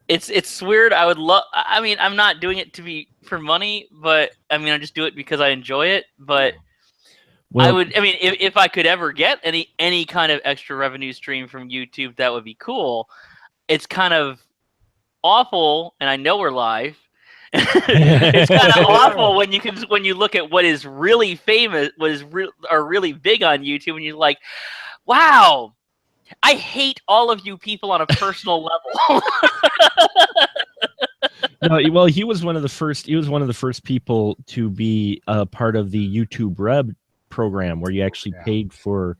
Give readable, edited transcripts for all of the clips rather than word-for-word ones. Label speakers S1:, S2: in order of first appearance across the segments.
S1: It's weird. I would love. I mean, I'm not doing it to be for money, but I mean, I just do it because I enjoy it. But
S2: Well,
S1: I would. I mean, if I could ever get any kind of extra revenue stream from YouTube, that would be cool. It's kind of awful, and I know we're live. It's kind of awful when you look at what is really famous, are really big on YouTube, and you're like, wow. I hate all of you people on a personal level.
S2: No, well, he was one of the first. He was one of the first people to be a part of the YouTube Red program, where you actually paid for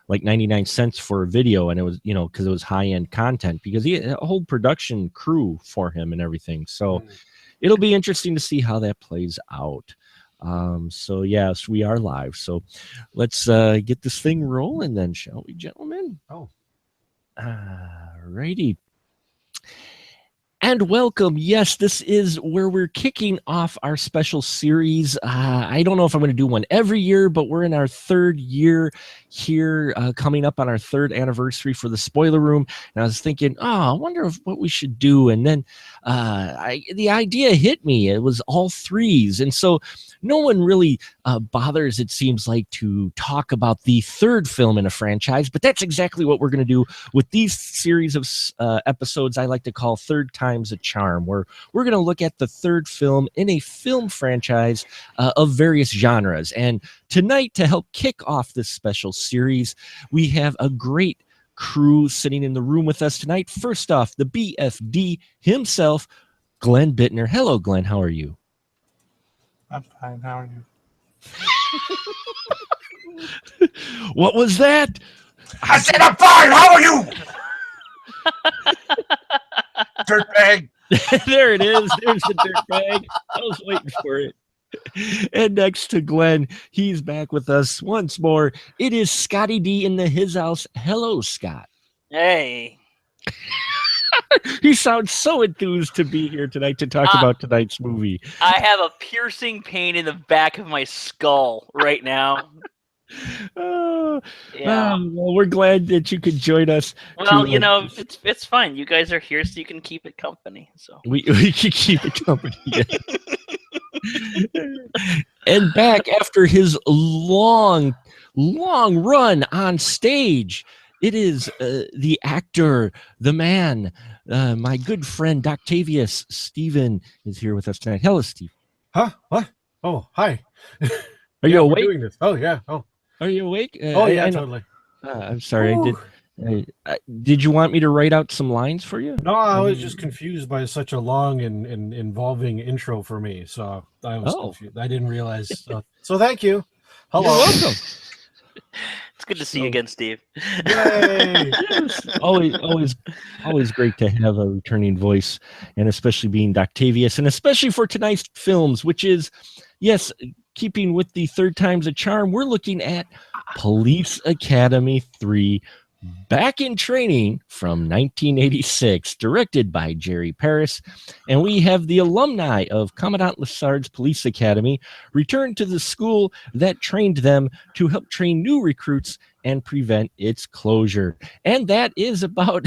S2: like 99 cents for a video, and it was, because it was high-end content, because he had a whole production crew for him and everything. So it'll be interesting to see how that plays out. So yes, we are live. So let's get this thing rolling then, shall we, gentlemen? Righty. And welcome. Yes, this is where we're kicking off our special series. I don't know if I'm going to do one every year, but we're in our third year here, coming up on our third anniversary for the Spoiler Room. And I was thinking, I wonder what we should do. And then the idea hit me. It was all threes. And so no one really bothers, it seems like, to talk about the third film in a franchise. But that's exactly what we're going to do with these series of episodes I like to call Third Time's a Charm, where we're going to look at the third film in a film franchise of various genres. And tonight, to help kick off this special series, we have a great crew sitting in the room with us tonight. First off, the BFD himself, Glenn Bittner. Hello, Glenn. How are you?
S3: I'm fine. How are
S2: you? What was that?
S3: I said I'm fine. How are you? Dirtbag.
S2: There it is. There's the dirtbag. I was waiting for it. And next to Glenn, he's back with us once more. It is Scotty D in his house. Hello, Scott.
S1: Hey.
S2: He sounds so enthused to be here tonight to talk about tonight's movie.
S1: I have a piercing pain in the back of my skull right now.
S2: Well, we're glad that you could join us.
S1: Well, it's fine. You guys are here, so you can keep it company. So
S2: we can keep it company. And back after his long run on stage, it is the actor, the man, my good friend, Octavius Steven is here with us tonight. Hello, Steve.
S3: Huh? What? Oh, hi.
S2: Are you awake?
S3: Doing this. Oh, yeah. Oh.
S2: Are you awake?
S3: I totally.
S2: I'm sorry. Did you want me to write out some lines for you?
S3: No, I was just confused by such a long and involving intro for me. So I was confused. I didn't realize. So thank you. Hello.
S2: You're welcome.
S1: It's good to see you again, Steve.
S3: Yay!
S2: always great to have a returning voice, and especially being Octavius, and especially for tonight's films, which is, yes, keeping with the Third Time's a Charm, we're looking at Police Academy 3, Back in Training from 1986, directed by Jerry Paris. And we have the alumni of Commandant Lassard's Police Academy return to the school that trained them to help train new recruits and prevent its closure. And that is about...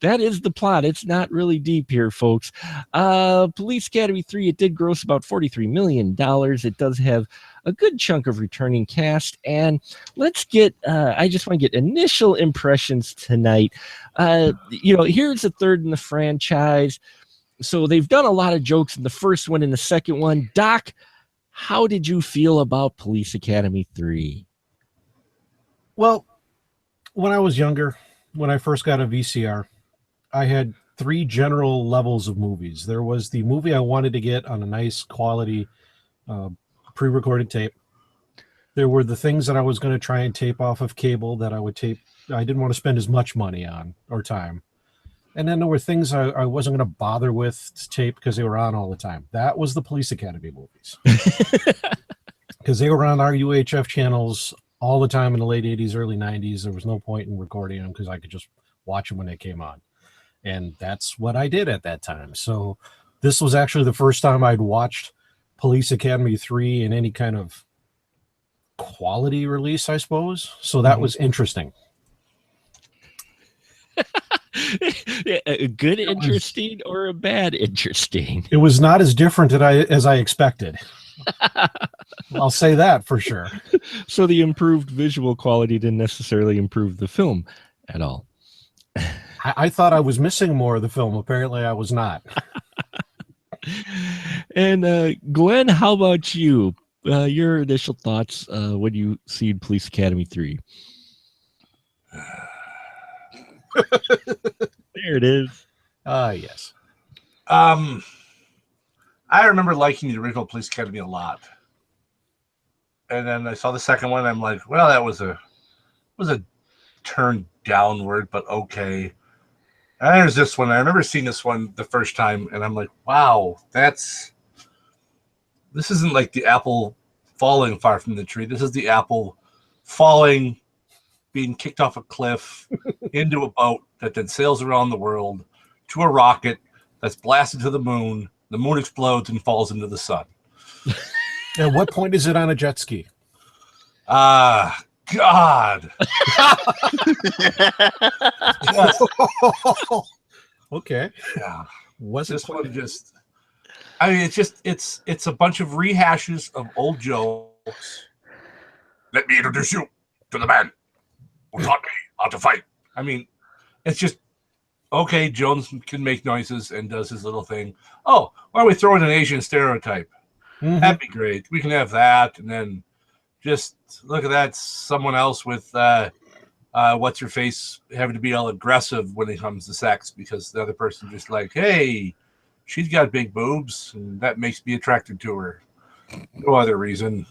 S2: that is the plot. It's not really deep here, folks. Police Academy 3, it did gross about $43 million. It does have a good chunk of returning cast. And let's get, I just want to get initial impressions tonight. Here's the third in the franchise. So they've done a lot of jokes in the first one and the second one. Doc, how did you feel about Police Academy 3?
S3: Well, when I was younger, when I first got a VCR, I had three general levels of movies. There was the movie I wanted to get on a nice quality pre-recorded tape. There were the things that I was going to try and tape off of cable that I would tape. I didn't want to spend as much money on or time. And then there were things I wasn't going to bother with to tape because they were on all the time. That was the Police Academy movies. Because they were on our UHF channels all the time in the late 80s, early 90s. There was no point in recording them because I could just watch them when they came on. And that's what I did at that time. So this was actually the first time I'd watched Police Academy 3 in any kind of quality release, I suppose. So that was interesting.
S2: A good interesting or a bad interesting?
S3: It was not as different as I expected. I'll say that for sure.
S2: So the improved visual quality didn't necessarily improve the film at all.
S3: I thought I was missing more of the film. Apparently, I was not.
S2: And Glenn, how about you? Your initial thoughts when you see Police Academy 3? There it is.
S3: Yes.
S4: I remember liking the original Police Academy a lot. And then I saw the second one, and I'm like, well, that was a turn downward, but okay. And there's this one. I remember seeing this one the first time, and I'm like, wow, this isn't like the apple falling far from the tree. This is the apple falling, being kicked off a cliff into a boat that then sails around the world to a rocket that's blasted to the moon. The moon explodes and falls into the sun.
S3: At what point is it on a jet ski?
S4: God.
S3: Okay.
S4: Yeah.
S3: Was
S4: This one just, I mean, it's a bunch of rehashes of old jokes. Let me introduce you to the man who taught me how to fight. I mean, it's just, okay, Jones can make noises and does his little thing. Oh, why don't we throw in an Asian stereotype?
S3: Mm-hmm.
S4: That'd be great. We can have that. And then just look at that. Someone else with what's her face having to be all aggressive when it comes to sex because the other person just like, hey, she's got big boobs and that makes me attracted to her. No other reason.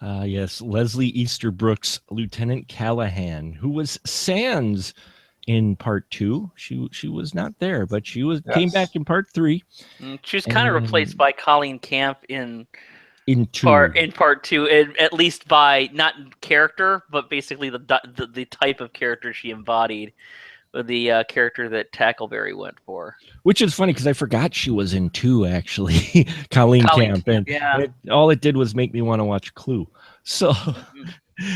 S2: Yes, Leslie Easterbrooks, Lieutenant Callahan, who was Sans in part 2. She was not there, but she came back in part 3.
S1: She was kind of replaced by Colleen Camp in part 2, at least by not character, but basically the type of character she embodied, the character that Tackleberry went for. Which
S2: is funny because I forgot she was in 2 actually, Colleen Camp, and all it did was make me want to watch Clue. So.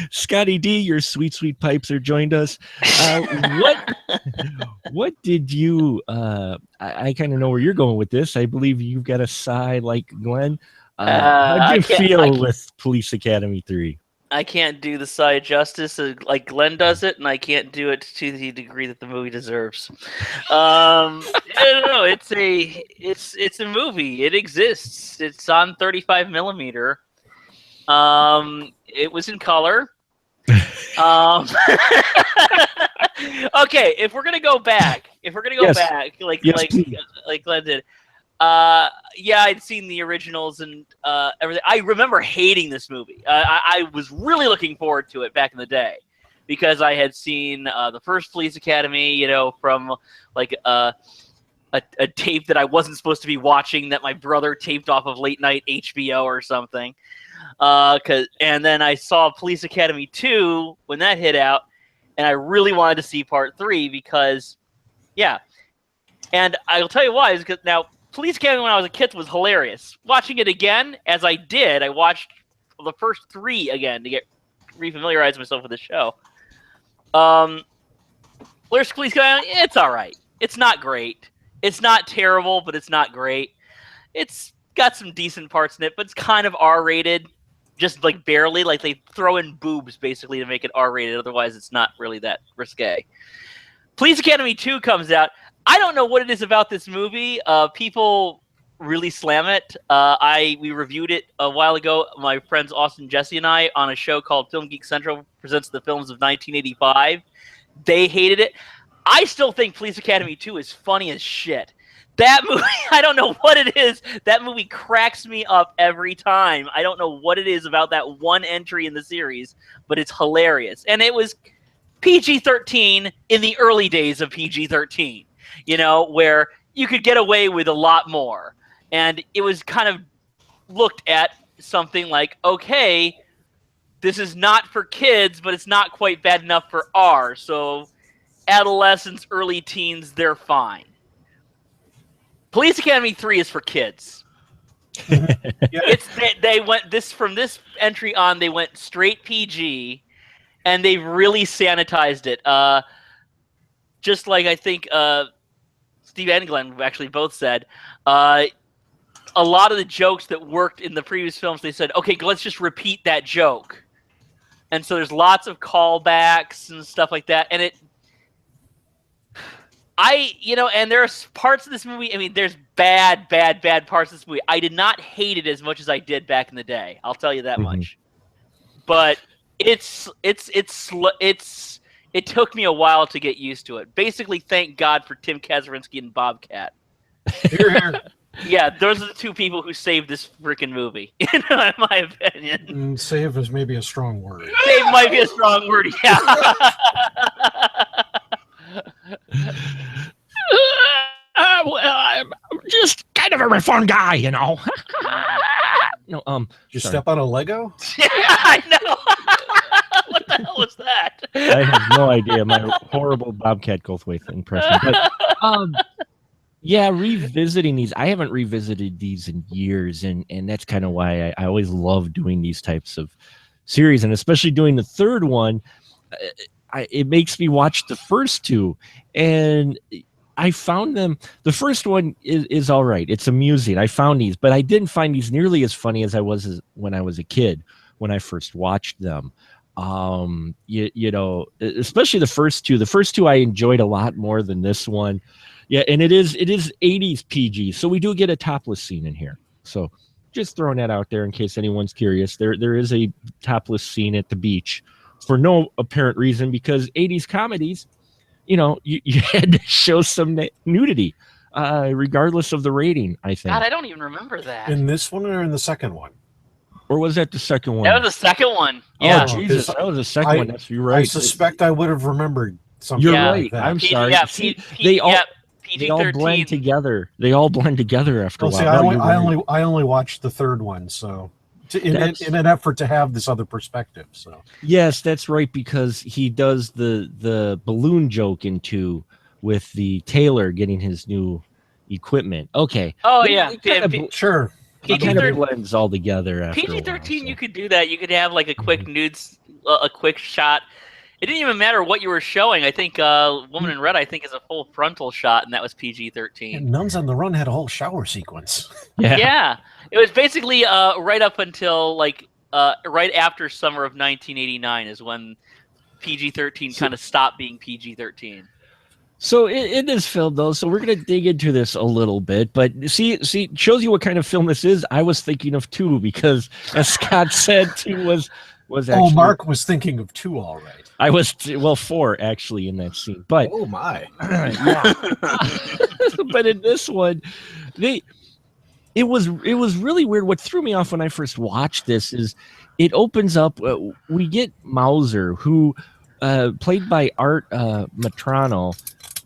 S2: Scotty D, your sweet pipes are joined us. What did you? I kind of know where you're going with this. I believe you've got a sigh like Glenn. How do you feel with Police Academy 3?
S1: I can't do the sigh justice like Glenn does it, and I can't do it to the degree that the movie deserves. I don't know. It's a movie. It exists. It's on 35 millimeter. It was in color. Okay, if we're gonna go back, like Glenn did, I'd seen the originals and everything. I remember hating this movie. I was really looking forward to it back in the day because I had seen the first Police Academy, from like a tape that I wasn't supposed to be watching that my brother taped off of late night HBO or something. And then I saw Police Academy 2 when that hit out, and I really wanted to see part 3 because, and I'll tell you why, is because now Police Academy when I was a kid was hilarious. Watching it again, as I did, I watched the first 3 again to get refamiliarize myself with the show. Police Academy, it's all right. It's not great. It's not terrible, but it's not great. It's got some decent parts in it, but it's kind of R-rated, just like barely. Like they throw in boobs basically to make it R-rated. Otherwise, it's not really that risque. Police Academy 2 comes out. I don't know what it is about this movie. People really slam it. We reviewed it a while ago. My friends Austin, Jesse, and I on a show called Film Geek Central presents the films of 1985. They hated it. I still think Police Academy 2 is funny as shit. That movie, I don't know what it is. That movie cracks me up every time. I don't know what it is about that one entry in the series, but it's hilarious. And it was PG-13 in the early days of PG-13, where you could get away with a lot more. And it was kind of looked at something like, okay, this is not for kids, but it's not quite bad enough for R. So adolescents, early teens, they're fine. Police Academy 3 is for kids. They went from this entry on, they went straight PG, and they really sanitized it. just like I think Steve and Glenn actually both said, a lot of the jokes that worked in the previous films, they said, okay, let's just repeat that joke. And so there's lots of callbacks and stuff like that. And and there's parts of this movie, I mean, there's bad parts of this movie. I did not hate it as much as I did back in the day. I'll tell you that much. But it took me a while to get used to it. Basically, thank God for Tim Kazurinsky and Bobcat.
S3: Here, here.
S1: Yeah, those are the two people who saved this freaking movie, in my opinion.
S3: Save is maybe a strong word.
S1: Save might be a strong word, yeah.
S2: Well, I'm just kind of a reformed guy, you know.
S3: Did you step on a Lego?
S1: Yeah, I know. What the hell was that?
S2: I have no idea. My horrible Bobcat Goldthwait impression. But, yeah, revisiting these. I haven't revisited these in years, and that's kind of why I always love doing these types of series, and especially doing the third one. It makes me watch the first two, and I found them. The first one is all right. It's amusing. I found these, but I didn't find these nearly as funny as I was when I was a kid when I first watched them. You know, especially the first two. The first two I enjoyed a lot more than this one. Yeah, and it is 80s PG, so we do get a topless scene in here. So just throwing that out there in case anyone's curious. There is a topless scene at the beach for no apparent reason, because 80s comedies, you know, you had to show some nudity, regardless of the rating, I think.
S1: God, I don't even remember that.
S3: In this one or in the second one?
S2: Or was that the second one?
S1: That was the second one. Yeah.
S2: Oh, Jesus, that was the second one. That's, you're right.
S3: I suspect I would have remembered something.
S2: You're
S1: Yeah.
S2: right. I'm sorry.
S1: Yeah,
S2: See, they all
S1: PG-13.
S2: blend together. They all blend together after a while.
S3: See,
S2: No,
S3: I only watched the third one, so in an effort to have this other perspective. So
S2: yes, that's right, because he does the balloon joke into with the tailor getting his new equipment. Okay.
S1: Oh, yeah.
S3: sure.
S2: It kind of blends all together after
S1: PG-13,
S2: a while, so.
S1: you could do that. You could have like a quick nudes, a quick shot. It didn't even matter what you were showing. I think Woman in Red, I think, is a full frontal shot, and that was PG-13.
S3: And Nuns on the Run had a whole shower sequence.
S2: Yeah.
S1: It was basically right up until like right after summer of 1989 is when PG-13 kind of stopped being PG-13.
S2: So it is filmed though, so we're gonna dig into this a little bit. But see, it shows you what kind of film this is. I was thinking of 2 because, as Scott said, 2 was actually.
S3: Oh, Mark was thinking of 2, all right.
S2: I was 4 actually in that scene, but
S3: oh my,
S2: yeah. But in this one, it was really weird. What threw me off when I first watched this is it opens up. We get Mauser, who played by Art Matrano,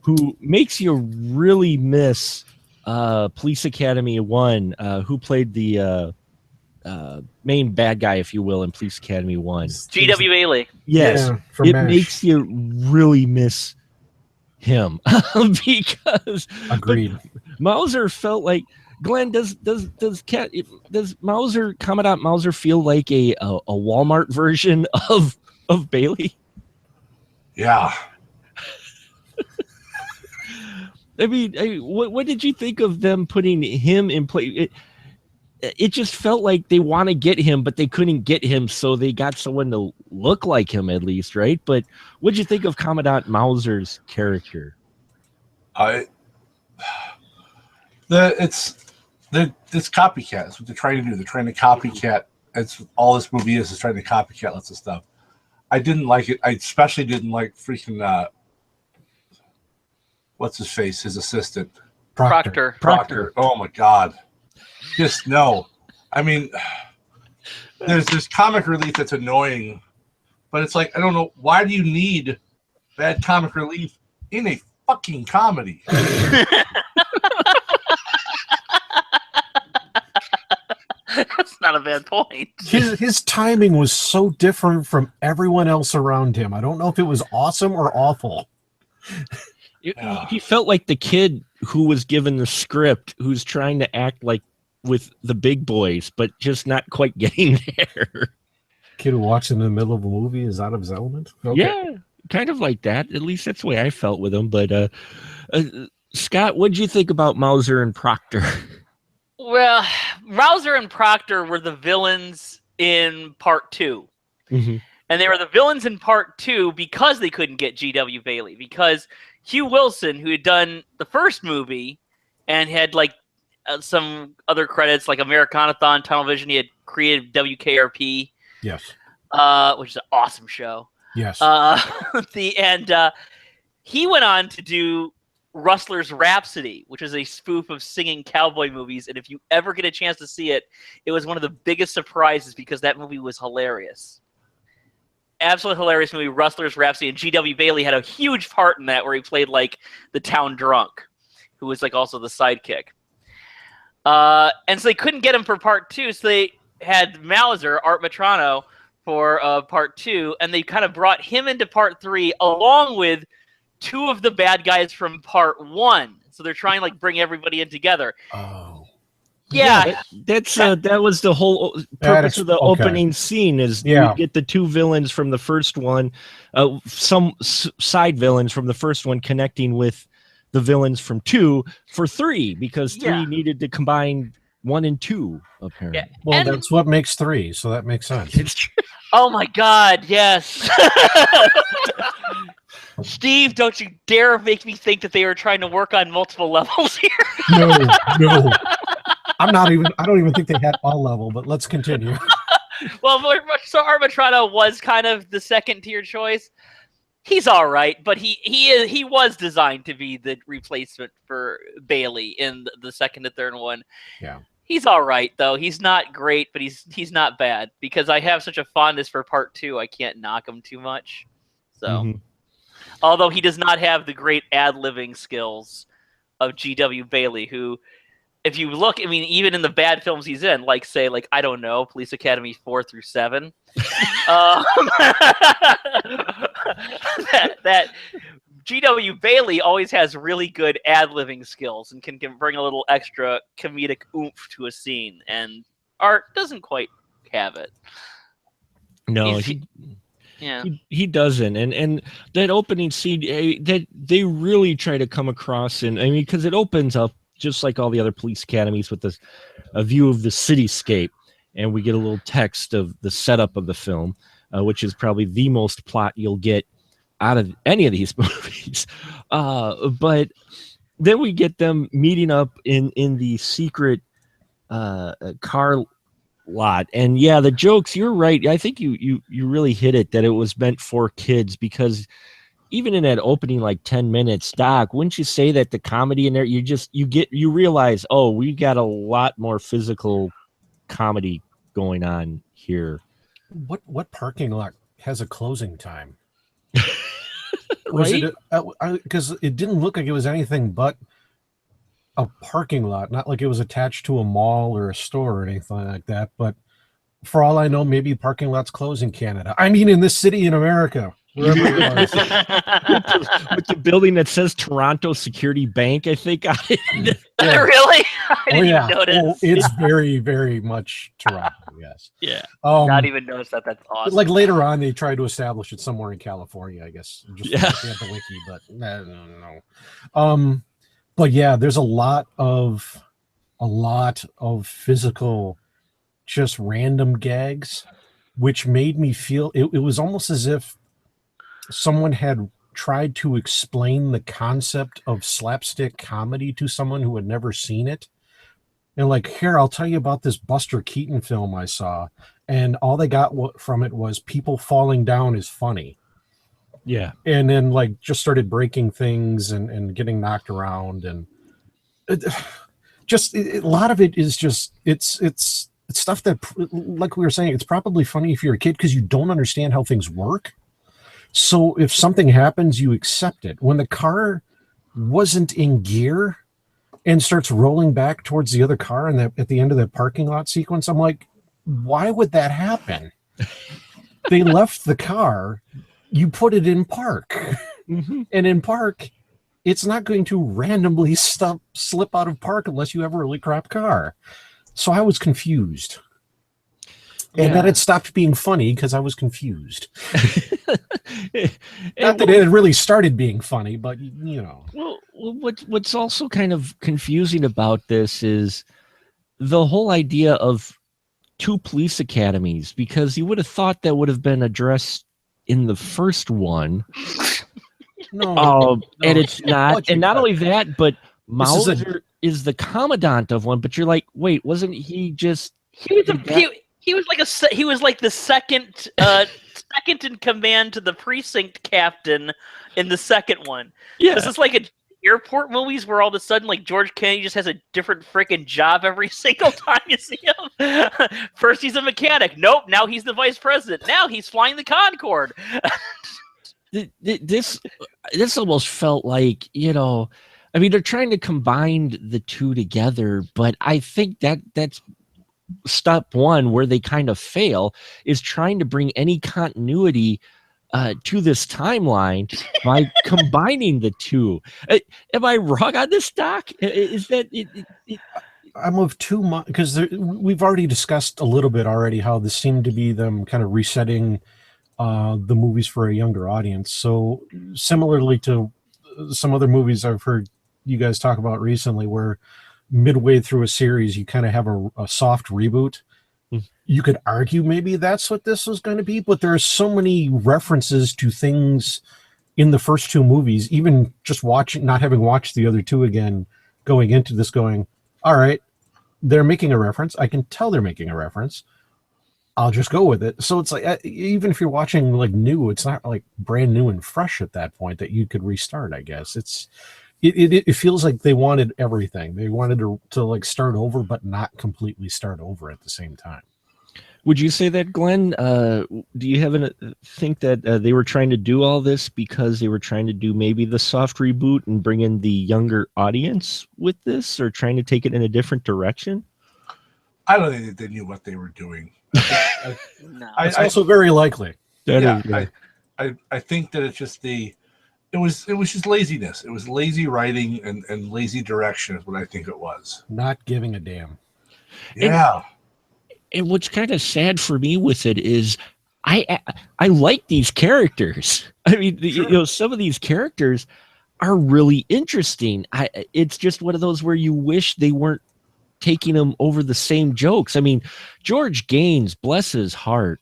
S2: who makes you really miss Police Academy 1, who played the main bad guy, if you will, in Police Academy 1.
S1: G.W. Ailey.
S2: Yes,
S3: yeah,
S2: it
S3: MASH.
S2: makes you really miss him because
S3: Agreed.
S2: Mauser felt like Glenn. Does Mauser Commandant Mauser feel like a Walmart version of Bailey?
S4: Yeah.
S2: I mean, what did you think of them putting him in play? It just felt like they want to get him, but they couldn't get him, so they got someone to look like him at least, right? But what did you think of Commandant Mauser's character?
S4: It's copycat. That's what they're trying to do. They're trying to copycat. It's all this movie is trying to copycat lots of stuff. I didn't like it. I especially didn't like freaking what's his face? His assistant.
S1: Proctor.
S4: Oh my God. Just no. I mean, there's this comic relief that's annoying, but it's like, I don't know, why do you need bad comic relief in a fucking comedy?
S1: That's not a bad point.
S3: His timing was so different from everyone else around him. I don't know if it was awesome or awful.
S2: He felt like the kid who was given the script, who's trying to act like with the big boys, but just not quite getting there.
S3: Kid who walks in the middle of a movie is out of his element. Okay.
S2: Yeah, kind of like that. At least that's the way I felt with him. But Scott, what'd you think about Mauser and Proctor?
S1: Well, Mauser and Proctor were the villains in part 2.
S2: Mm-hmm.
S1: And they were the villains in part 2 because they couldn't get G.W. Bailey. Because Hugh Wilson, who had done the first movie and had like some other credits like Americanathon, Tunnel Vision, he had created WKRP.
S3: Yes.
S1: Which is an awesome show.
S3: Yes.
S1: He went on to do Rustler's Rhapsody, which is a spoof of singing cowboy movies. And if you ever get a chance to see it, it was one of the biggest surprises because that movie was hilarious. Absolutely hilarious movie, Rustler's Rhapsody. And G.W. Bailey had a huge part in that where he played like the town drunk, who was like also the sidekick. And so they couldn't get him for part 2, so they had Mauser, Art Matrano, for part 2, and they kind of brought him into part 3 along with 2 of the bad guys from part 1. So they're trying to like bring everybody in together.
S3: Oh.
S1: Yeah.
S2: That was the whole purpose of the opening scene is you get the 2 villains from the first one, some side villains from the first one connecting with the villains from 2 for 3 because 3 needed to combine 1 and 2 apparently.
S1: Yeah.
S3: Well, that's what makes 3, so that makes sense.
S1: Oh my God, yes. Steve, don't you dare make me think that they were trying to work on multiple levels here.
S3: No. I don't even think they had all level, but let's continue.
S1: Well, so Art Matrano was kind of the second tier choice. He's all right, but he was designed to be the replacement for Bailey in the second and third one.
S3: Yeah.
S1: He's all right though. He's not great, but he's not bad because I have such a fondness for part 2. I can't knock him too much. So, although he does not have the great ad-libbing skills of G.W. Bailey, who, if you look, I mean, even in the bad films he's in, like say, like I don't know, Police Academy 4 through 7, that G.W. Bailey always has really good ad-libbing skills and can bring a little extra comedic oomph to a scene, and Art doesn't quite have it.
S2: No, he doesn't, and that opening scene that they really try to come across, and I mean, because it opens up just like all the other police academies with a view of the cityscape, and we get a little text of the setup of the film, which is probably the most plot you'll get out of any of these movies. But then we get them meeting up in the secret car lot, and the jokes, you're right. I think you really hit it that it was meant for kids, because even in that opening like 10 minutes, Doc, wouldn't you say that the comedy in there, you realize, oh, we got a lot more physical comedy going on here.
S3: What parking lot has a closing time?
S2: Right?
S3: Because it didn't look like it was anything but a parking lot, not like it was attached to a mall or a store or anything like that. But for all I know, maybe parking lots close in Canada. I mean, in this city in America. With
S2: the building that says Toronto Security Bank, I think.
S1: Really? I didn't even notice.
S3: Oh, it's very, very much Toronto, yes.
S1: Yeah. Not even notice that. That's awesome.
S3: Like later on, they tried to establish it somewhere in California, I guess. Just at the wiki, but no. But yeah, there's a lot of physical, just random gags, which made me feel it was almost as if someone had tried to explain the concept of slapstick comedy to someone who had never seen it. And like, here, I'll tell you about this Buster Keaton film I saw. And all they got from it was people falling down is funny.
S2: Yeah.
S3: And then like just started breaking things and getting knocked around. And a lot of it is just, it's stuff that, like we were saying, it's probably funny if you're a kid because you don't understand how things work. So if something happens, you accept it. When the car wasn't in gear and starts rolling back towards the other car and at the end of that parking lot sequence, I'm like, why would that happen? They left the car, you put it in park. And in park, it's not going to randomly slip out of park unless you have a really crap car. So I was confused. And then
S2: Yeah.
S3: it stopped being funny because I was confused.
S2: And
S3: Not that it had really started being funny, but you know.
S2: Well, what's also kind of confusing about this is the whole idea of two police academies, because you would have thought that would have been addressed in the first one.
S3: No,
S2: And it's not. And not only that, but
S3: This is a-
S2: Mauser is the commandant of one. But you're like, wait, wasn't he just?
S1: He was like the second second in command to the precinct captain in the second one.
S2: Yeah.
S1: This is like a airport movies where all of a sudden like George Kennedy just has a different freaking job every single time you see him. First he's a mechanic. Nope, now he's the vice president. Now he's flying the Concorde.
S2: This almost felt like, you know, I mean, they're trying to combine the two together, but I think that's step one where they kind of fail, is trying to bring any continuity to this timeline by combining the two. Am I wrong on this, Doc? Is that it?
S3: I'm of too much because we've already discussed a little bit already how this seemed to be them kind of resetting the movies for a younger audience. So similarly to some other movies I've heard you guys talk about recently, where midway through a series you kind of have a soft reboot. You could argue maybe that's what this was going to be, but there are so many references to things in the first two movies, even just not having watched the other two again, going into this going, all right, they're making a reference. I can tell they're making a reference. I'll just go with it. So it's like, even if you're watching like new, it's not like brand new and fresh at that point that you could restart, I guess. It feels like they wanted everything. They wanted to like start over, but not completely start over at the same time.
S2: Would you say that, Glenn? Do you think that they were trying to do all this because they were trying to do maybe the soft reboot and bring in the younger audience with this, or trying to take it in a different direction?
S4: I don't think they knew what they were doing.
S1: No.
S3: It's also very likely.
S4: I think that it's just it was just laziness. It was lazy writing and lazy direction is what I think it was.
S3: Not giving a damn.
S4: Yeah.
S2: And what's kind of sad for me with it is I like these characters. I mean,
S4: Sure.
S2: you know, some of these characters are really interesting. It's just one of those where you wish they weren't taking them over the same jokes. I mean, George Gaines, bless his heart.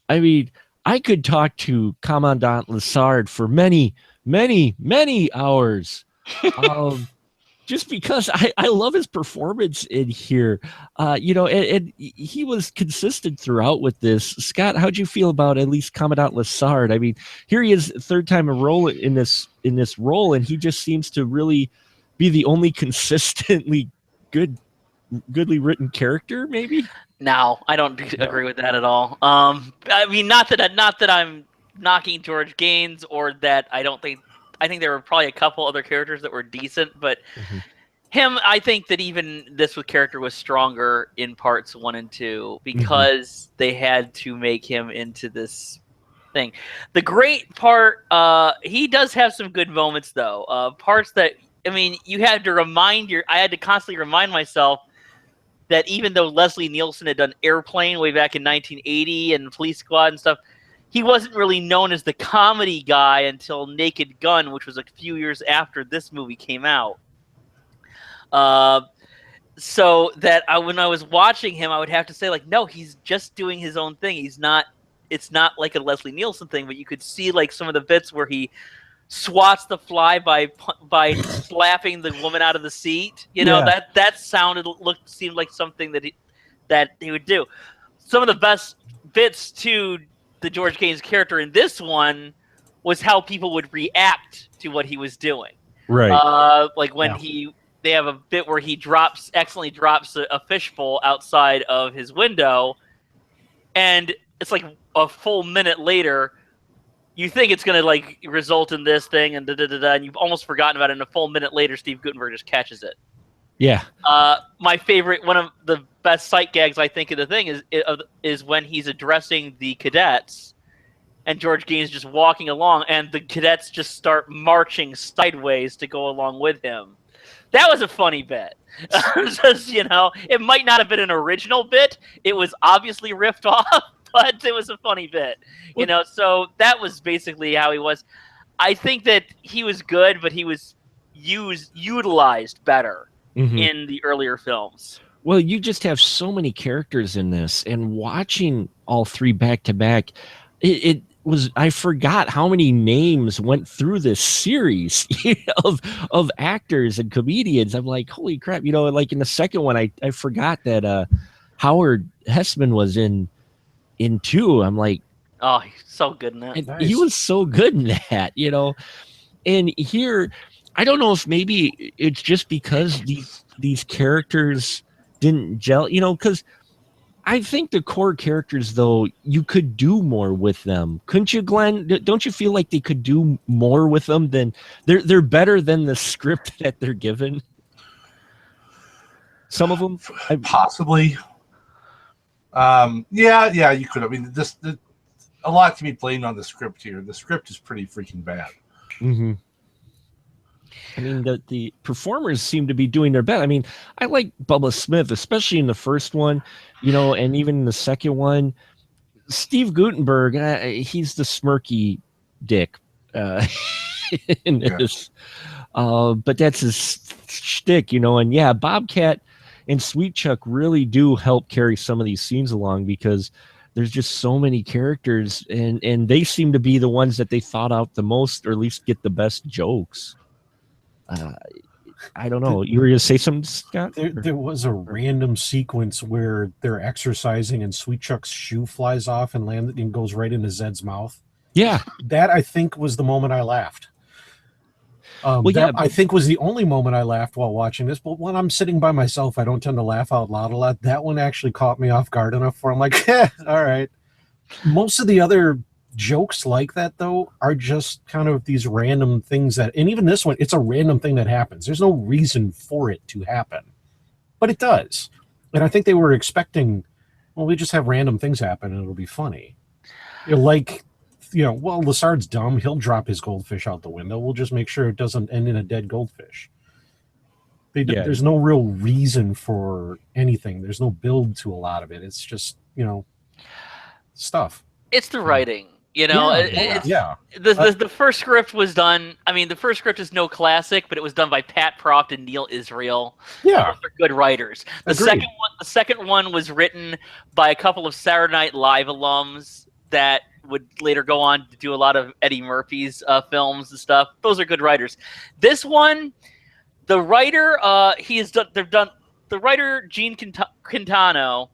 S2: I mean, I could talk to Commandant Lassard for many, many, many hours. Just because I love his performance in here. You know, and he was consistent throughout with this. Scott, how'd you feel about at least Commandant Lassard? I mean, here he is, third time a role in this role, and he just seems to really be the only consistently goodly written character, maybe?
S1: No, I don't agree with that at all. I mean, not that I'm knocking George Gaines, or that I think there were probably a couple other characters that were decent, but him, I think that even this character was stronger in parts 1 and 2 because they had to make him into this thing. The great part, he does have some good moments though. Parts that, I mean, you had to I had to constantly remind myself that even though Leslie Nielsen had done Airplane way back in 1980 and Police Squad and stuff, he wasn't really known as the comedy guy until Naked Gun, which was a few years after this movie came out. So that when I was watching him, I would have to say, like, no, he's just doing his own thing. It's not like a Leslie Nielsen thing, but you could see like some of the bits where he swats the fly by slapping the woman out of the seat. You know, that seemed like something that he would do. Some of the best bits to the George Gaines character in this one was how people would react to what he was doing.
S2: Right.
S1: Like when they have a bit where he accidentally drops a fishbowl outside of his window, and it's like a full minute later, you think it's going to like result in this thing and and you've almost forgotten about it, and a full minute later, Steve Guttenberg just catches it.
S2: Yeah.
S1: My favorite, one of the best sight gags I think of the thing is when he's addressing the cadets, and George Gaines just walking along, and the cadets just start marching sideways to go along with him. That was a funny bit. Just, it might not have been an original bit. It was obviously ripped off, but it was a funny bit. So that was basically how he was. I think that he was good, but he was utilized better in the earlier films.
S2: Well, you just have so many characters in this, and watching all three back to back, it was, I forgot how many names went through this series of actors and comedians. I'm like, holy crap, like in the second one, I forgot that Howard Hessman was in 2. I'm like,
S1: oh, he's so good in that.
S2: Nice. He was so good in that, and here, I don't know if maybe it's just because these characters didn't gel, because I think the core characters, though, you could do more with them. Couldn't you, Glenn? Don't you feel like they could do more with them than they're better than the script that they're given? Some of them?
S4: Possibly. Yeah, you could. I mean, a lot to be blamed on the script here. The script is pretty freaking bad.
S2: Mm-hmm. I mean, the performers seem to be doing their best. I mean, I like Bubba Smith, especially in the first one, and even in the second one. Steve Guttenberg, he's the smirky dick in this. But that's his shtick, and yeah, Bobcat and Sweet Chuck really do help carry some of these scenes along because there's just so many characters, and they seem to be the ones that they thought out the most, or at least get the best jokes. I don't know. You were going to say something, Scott?
S3: There was a random sequence where they're exercising and Sweet Chuck's shoe flies off and lands and goes right into Zed's mouth.
S2: Yeah.
S3: That, I think, was the moment I laughed. I think was the only moment I laughed while watching this. But when I'm sitting by myself, I don't tend to laugh out loud a lot. That one actually caught me off guard enough where I'm like, all right. Most of the other jokes like that, though, are just kind of these random things and even this one, it's a random thing that happens. There's no reason for it to happen, but it does. And I think they were expecting, well, we just have random things happen and it'll be funny. Well, Lassard's dumb. He'll drop his goldfish out the window. We'll just make sure it doesn't end in a dead goldfish. There's no real reason for anything. There's no build to a lot of it. It's just, stuff.
S1: It's the writing.
S3: Yeah.
S1: The first script was done. I mean, the first script is no classic, but it was done by Pat Proft and Neil Israel.
S3: Yeah,
S1: those are good writers. The second one was written by a couple of Saturday Night Live alums that would later go on to do a lot of Eddie Murphy's films and stuff. Those are good writers. This one, the writer, the writer Gene Quintano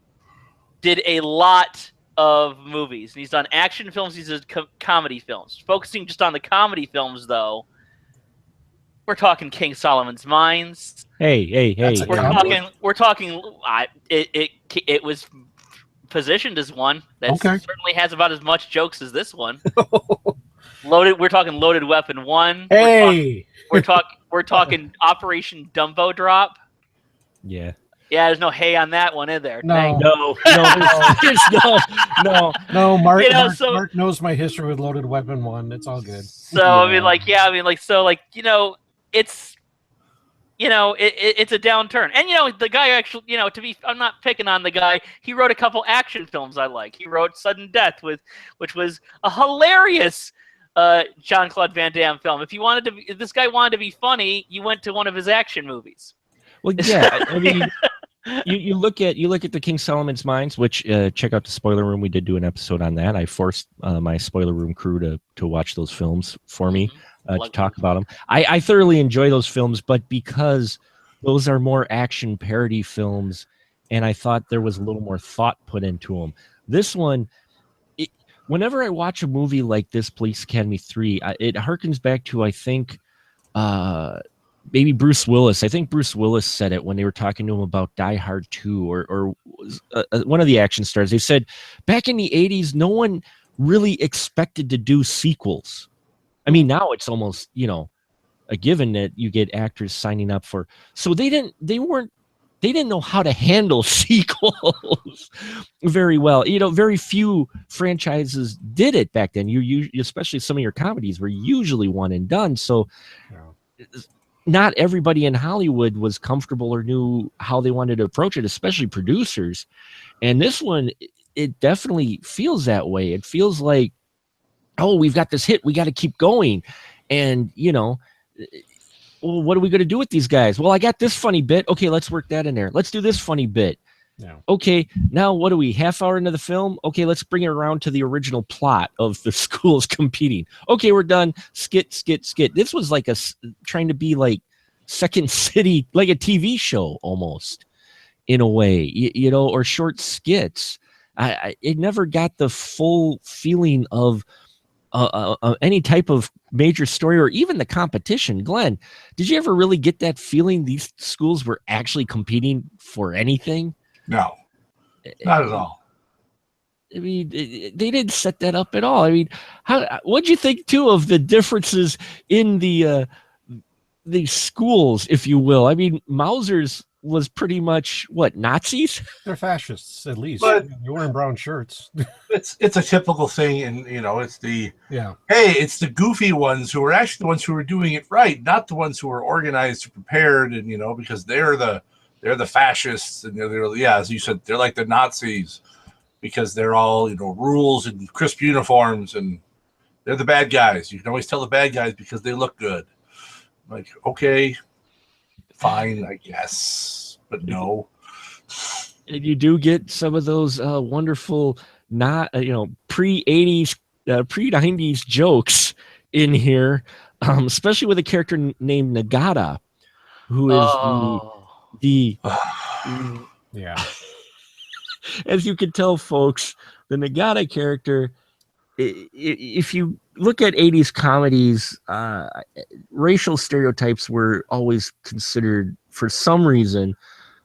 S1: did a lot of movies. He's done action films. He's done comedy films. Focusing just on the comedy films, though, we're talking King Solomon's Mines.
S2: Hey!
S1: We're talking. It was positioned as one that certainly has about as much jokes as this one. We're talking Loaded Weapon 1.
S3: Hey,
S1: we're talking Operation Dumbo Drop.
S2: Yeah.
S1: Yeah, there's no hay on that one, is there?
S3: No. Mark knows my history with Loaded Weapon 1. It's all good.
S1: So it's it's a downturn, and the guy actually, I'm not picking on the guy. He wrote a couple action films I like. He wrote Sudden Death which was a hilarious Jean-Claude Van Damme film. If this guy wanted to be funny, you went to one of his action movies.
S2: Well, yeah, I mean. You look at the King Solomon's Mines, which check out the spoiler room. We did do an episode on that. I forced my spoiler room crew to watch those films for me to talk about them. I thoroughly enjoy those films, but because those are more action parody films, and I thought there was a little more thought put into them. This one, whenever I watch a movie like this, Police Academy 3, it harkens back to, I think, maybe Bruce Willis. I think Bruce Willis said it when they were talking to him about Die Hard 2 or one of the action stars. They said back in the 80s, no one really expected to do sequels. I mean, now it's almost, a given that you get actors signing up for. So they didn't know how to handle sequels very well. Very few franchises did it back then. You especially some of your comedies were usually one and done. So not everybody in Hollywood was comfortable or knew how they wanted to approach it, especially producers. And this one, it definitely feels that way. It feels like, oh, we've got this hit, we got to keep going. And, well, what are we going to do with these guys? Well, I got this funny bit. Okay, let's work that in there. Let's do this funny bit.
S3: Yeah.
S2: Okay, now what are we, half hour into the film? Okay, let's bring it around to the original plot of the schools competing. Okay, we're done. Skit. This was like trying to be like Second City, like a TV show almost, in a way, or short skits. It never got the full feeling of any type of major story or even the competition. Glenn, did you ever really get that feeling these schools were actually competing for anything?
S4: No, not at all.
S2: I mean, they didn't set that up at all. I mean, what'd you think too of the differences in the schools, if you will? I mean, Mauser's was pretty much what, Nazis?
S3: They're fascists, at least.
S4: But
S3: they're wearing brown shirts.
S4: it's a typical thing, and it's the
S3: Yeah.
S4: Hey, it's the goofy ones who are actually the ones who are doing it right, not the ones who are organized or prepared, and because they're the fascists, and they're as you said, they're like the Nazis because they're all rules and crisp uniforms, and they're the bad guys. You can always tell the bad guys because they look good. Like, okay, fine, I guess, but no.
S2: And you do get some of those wonderful, pre-80s, pre-90s jokes in here, especially with a character named Nagata, who is the
S3: Yeah.
S2: As you can tell, folks, the Nagata character, if you look at 80s comedies, racial stereotypes were always considered, for some reason,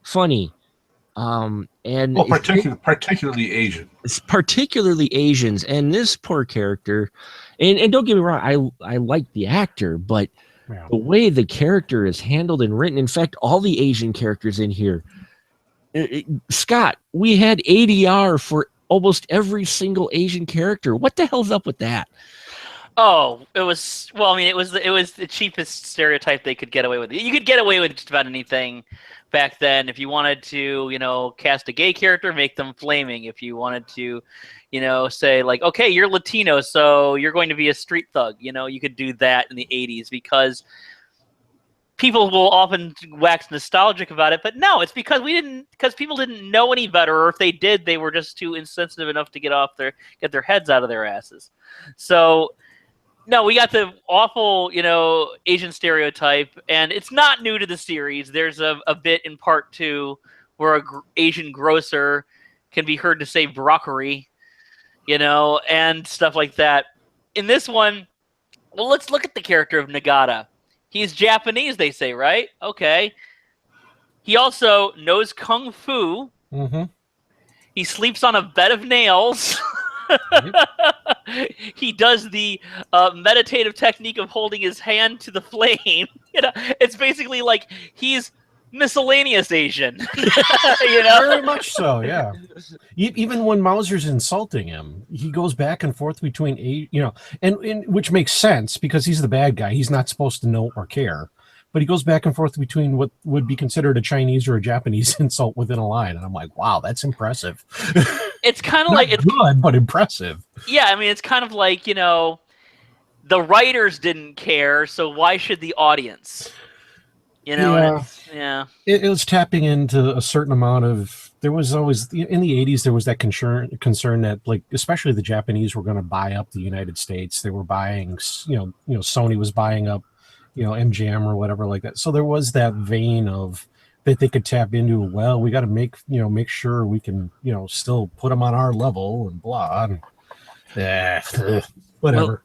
S2: funny.
S4: Particularly Asian.
S2: It's particularly Asians. And this poor character, and don't get me wrong, I like the actor, but the way the character is handled and written, in fact, all the Asian characters in here, Scott, we had ADR for almost every single Asian character. What the hell's up with that?
S1: Oh, it was the cheapest stereotype they could get away with. You could get away with just about anything back then. If you wanted to, cast a gay character, make them flaming. If you wanted to, say like, okay, you're Latino, so you're going to be a street thug. You could do that in the 80s because people will often wax nostalgic about it, but no, it's because people didn't know any better, or if they did, they were just too insensitive enough to get their heads out of their asses. So, no, we got the awful, Asian stereotype, and it's not new to the series. There's a bit in part 2 where Asian grocer can be heard to say broccoli, and stuff like that. In this one, well, let's look at the character of Nagata. He's Japanese, they say, right? Okay. He also knows kung fu.
S3: Mm-hmm.
S1: He sleeps on a bed of nails. He does the meditative technique of holding his hand to the flame. It's basically like he's miscellaneous Asian.
S3: Very much so, yeah. Even when Mauser's insulting him, he goes back and forth between, and which makes sense because he's the bad guy. He's not supposed to know or care, but he goes back and forth between what would be considered a Chinese or a Japanese insult within a line, and I'm like, wow, that's impressive.
S1: It's kind of like it's
S3: good, but impressive.
S1: Yeah, I mean, it's kind of like the writers didn't care, so why should the audience?
S3: Yeah. It was tapping into a certain amount of. There was always in the 80s. There was that concern that, like, especially the Japanese were going to buy up the United States. They were buying, Sony was buying up, MGM or whatever like that. So there was that vein of that they could tap into. Well, we got to make sure we can, still put them on our level and blah. And, whatever.
S2: Well,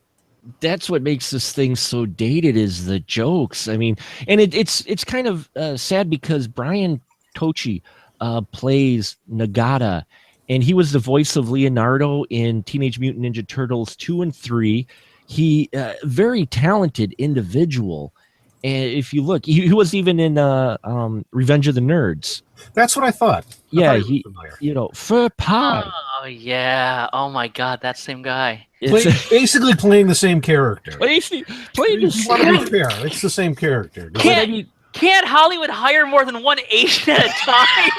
S2: that's what makes this thing so dated is the jokes. I mean, and it's kind of sad because Brian Tochi plays Nagata, and he was the voice of Leonardo in Teenage Mutant Ninja Turtles 2 and 3. He very talented individual, and if you look, he was even in Revenge of the Nerds.
S3: That's what I thought.
S2: Yeah, Fur Pa.
S1: Oh yeah. Oh my God, that same guy.
S3: Basically playing the same character.
S2: Playing
S3: You
S2: the
S3: want
S2: same.
S3: to be fair. It's the same character.
S1: Can't Hollywood hire more than one Asian at a time?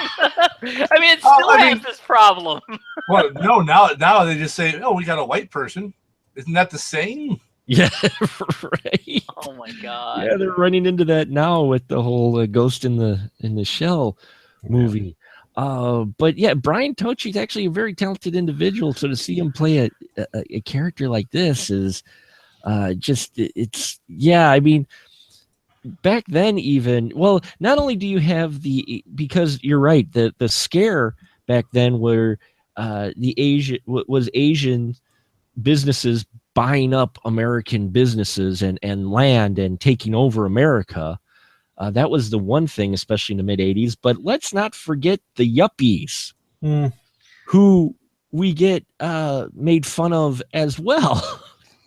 S1: I mean, it still has this problem.
S4: Well, no, now they just say, "Oh, we got a white person." Isn't that the same?
S2: Yeah, right.
S1: Oh my god.
S2: Yeah, they're running into that now with the whole Ghost in the Shell movie. But yeah, Brian Tochi's actually a very talented individual. So to see him play a character like this is I mean, back then not only do you have because you're right, the scare back then where Asian businesses buying up American businesses and land and taking over America. That was the one thing, especially in the mid-'80s. But let's not forget the Yuppies, who we get made fun of as well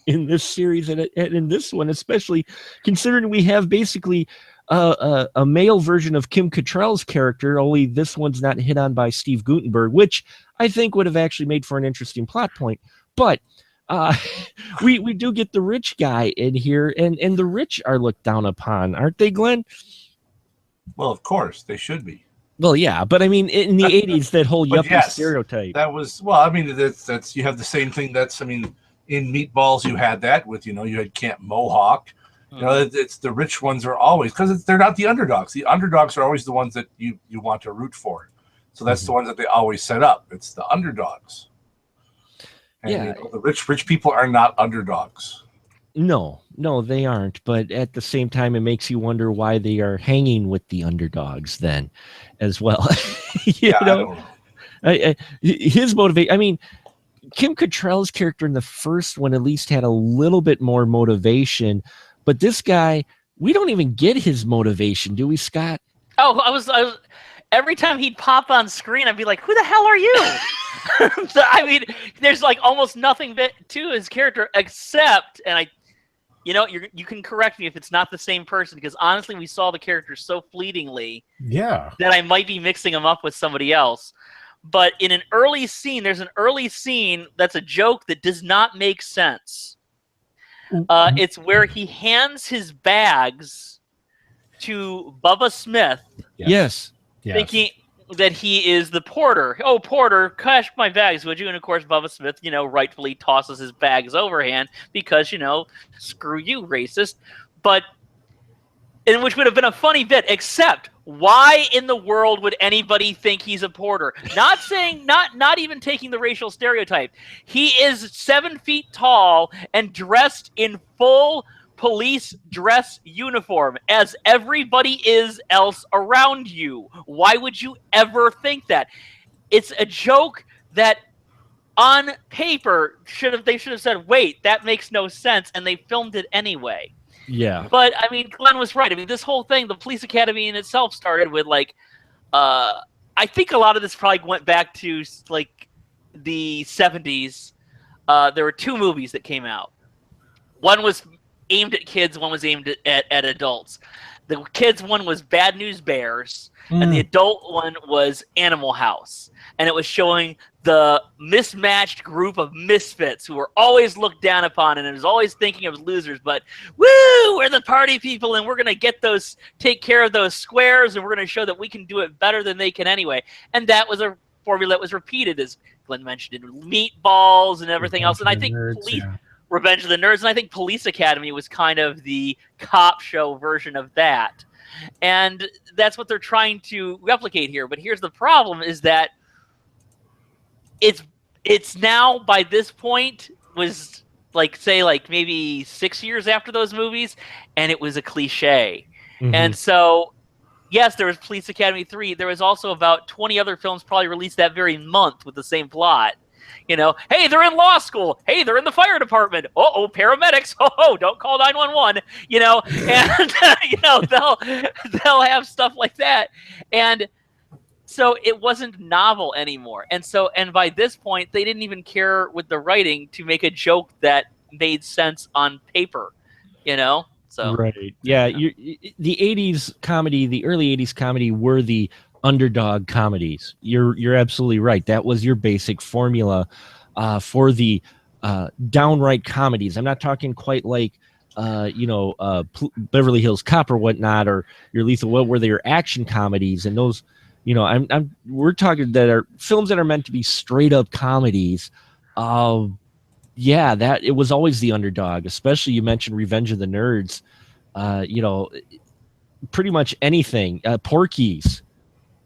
S2: in this series and in this one, especially considering we have basically a male version of Kim Cattrall's character, only this one's not hit on by Steve Guttenberg, which I think would have actually made for an interesting plot point. But we do get the rich guy in here, and the rich are looked down upon, aren't they, Glenn?
S4: Well, of course they should be.
S2: Well, yeah, but I mean, in the '80s, that whole yuppie stereotype.
S4: That was I mean, that's you have the same thing. In Meatballs, you had that with you had Camp Mohawk. It's the rich ones are always because they're not the underdogs. The underdogs are always the ones that you want to root for. So that's the ones that they always set up. It's the underdogs. And the rich people are not underdogs.
S2: No, they aren't. But at the same time, it makes you wonder why they are hanging with the underdogs then, as well. I don't know. His motivation. I mean, Kim Cattrall's character in the first one at least had a little bit more motivation, but this guy, we don't even get his motivation, do we, Scott?
S1: Oh, I was every time he'd pop on screen, I'd be like, "Who the hell are you?" I mean, there's like almost nothing to his character except, and you can correct me if it's not the same person, because honestly, we saw the character so fleetingly, that I might be mixing him up with somebody else. But in there's an early scene that's a joke that does not make sense. It's where he hands his bags to Bubba Smith.
S2: Yes.
S1: Thinking that he is the porter. "Oh, porter, cash my bags, would you?" And of course, Bubba Smith, rightfully tosses his bags overhand because, screw you, racist. Which would have been a funny bit, except why in the world would anybody think he's a porter? Not saying, not even taking the racial stereotype. He is 7 feet tall and dressed in full police dress uniform, as everybody is else around you. Why would you ever think that? It's a joke that on paper they should have said, "Wait, that makes no sense," and they filmed it anyway.
S2: Yeah.
S1: But I mean, Glenn was right. I mean, this whole thing, the police academy in itself started with I think a lot of this probably went back to like the 70s. There were 2 movies that came out. One was aimed at kids, one was aimed at adults. The kids one was Bad News Bears, and the adult one was Animal House. And it was showing the mismatched group of misfits who were always looked down upon, and it was always thinking of losers. But woo, we're the party people, and we're gonna take care of those squares, and we're gonna show that we can do it better than they can anyway. And that was a formula that was repeated, as Glenn mentioned, in Meatballs and everything else. And I think Revenge of the Nerds, and I think Police Academy was kind of the cop show version of that. And that's what they're trying to replicate here. But here's the problem, is that it's now, by this point, was maybe 6 years after those movies, and it was a cliche. And so, yes, there was Police Academy 3. There was also about 20 other films probably released that very month with the same plot. Hey, they're in law school. Hey, they're in the fire department. Uh-oh, paramedics. Oh, don't call 911. And they'll have stuff like that. And so it wasn't novel anymore. And by this point, they didn't even care with the writing to make a joke that made sense on paper. So
S2: right. Yeah, the 80s comedy, the early 80s comedy were the underdog comedies. You're absolutely right. That was your basic formula for the downright comedies. I'm not talking quite like Beverly Hills Cop or whatnot, or your Lethal Weapon, where they're action comedies, and those, we're talking that are films that are meant to be straight up comedies. That it was always the Underdog, especially you mentioned Revenge of the Nerds. Pretty much anything. Porky's,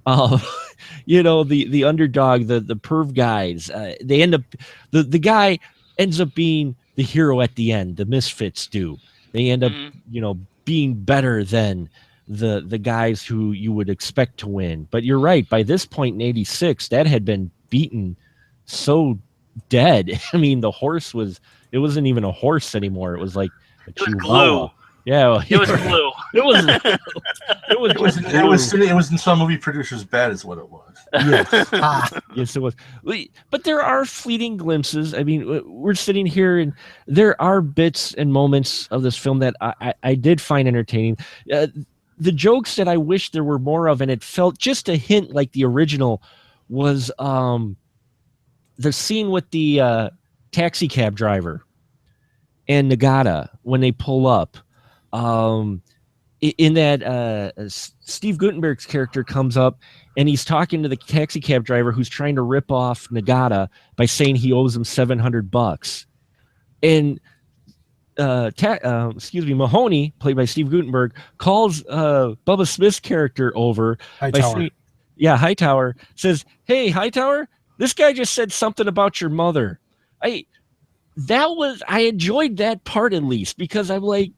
S2: the Underdog, the perv guys. They end up the guy ends up being the hero at the end. The misfits do. They end up, being better than the guys who you would expect to win. But you're right. By this point in '86, that had been beaten so dead. I mean, the horse it wasn't even a horse anymore. It was like a chihuahua. Yeah, well,
S1: it was glue.
S4: It was in some movie producer's bed, is what it was.
S2: Yes, yes, it was. But there are fleeting glimpses. I mean, we're sitting here, and there are bits and moments of this film that I did find entertaining. The jokes that I wish there were more of, and it felt just a hint like the original, was the scene with the taxi cab driver and Nagata when they pull up. In that Steve Guttenberg's character comes up and he's talking to the taxi cab driver who's trying to rip off Nagata by saying he owes him $700. And Mahoney, played by Steve Guttenberg, calls Bubba Smith's character over. Hightower says, "Hey, Hightower, this guy just said something about your mother." I enjoyed that part, at least, because I'm like,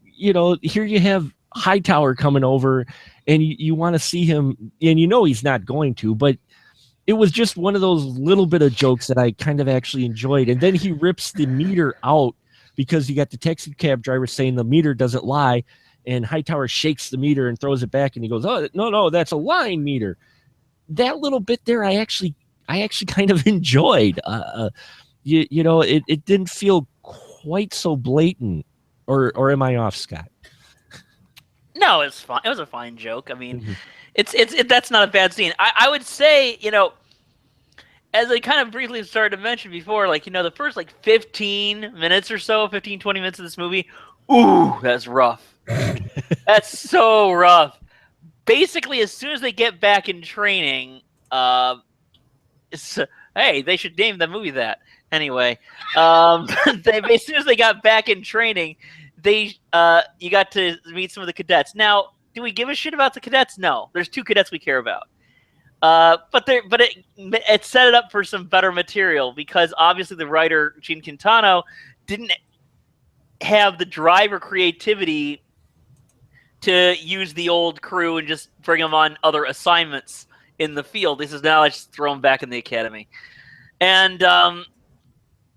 S2: here you have Hightower coming over, and you want to see him, and he's not going to, but it was just one of those little bit of jokes that I kind of actually enjoyed. And then he rips the meter out because you got the taxi cab driver saying the meter doesn't lie, and Hightower shakes the meter and throws it back, and he goes, "Oh, no, that's a lying meter." That little bit there, I actually kind of enjoyed. It didn't feel quite so blatant. Or am I off, Scott?
S1: No, it's fine. It was a fine joke. I mean, it's that's not a bad scene. I would say, as I kind of briefly started to mention before, the first 15 minutes or so, 15, 20 minutes of this movie, ooh, that's rough. That's so rough. Basically, as soon as they get back in training, hey, they should name the movie that. Anyway, as soon as they got back in training, you got to meet some of the cadets. Now, do we give a shit about the cadets? No, there's 2 cadets we care about. But it set it up for some better material, because obviously the writer Gene Quintano didn't have the drive or creativity to use the old crew and just bring them on other assignments in the field. He says, "Now let's just throw them back in the academy," and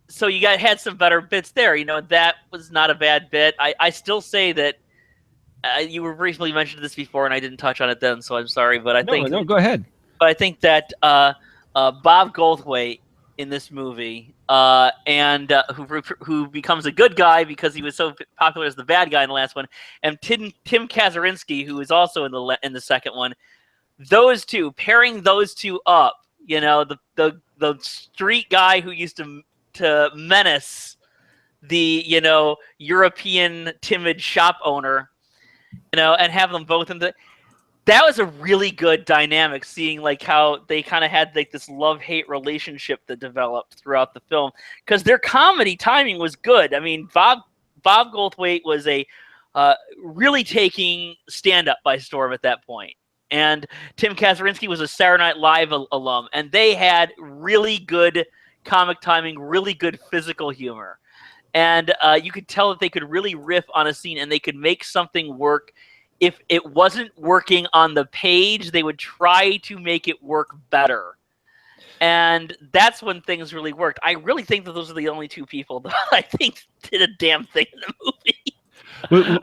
S1: so you had some better bits there. That was not a bad bit. I still say that you were briefly mentioned this before, and I didn't touch on it then, so I'm sorry. But I think
S2: go ahead.
S1: But I think that Bob Goldthwait in this movie, who becomes a good guy because he was so popular as the bad guy in the last one, and Tim Kazurinsky, who is also in the second one, those two, pairing those two up, the street guy who used to menace the European timid shop owner, and have them both in that was a really good dynamic, seeing how they kind of had this love-hate relationship that developed throughout the film, because their comedy timing was good. I mean, Bob Goldthwait was really taking stand-up by storm at that point. And Tim Kazurinsky was a Saturday Night Live alum, and they had really good comic timing, really good physical humor. And you could tell that they could really riff on a scene, and they could make something work. If it wasn't working on the page, they would try to make it work better. And that's when things really worked. I really think that those are the only 2 people that I think did a damn thing in the movie.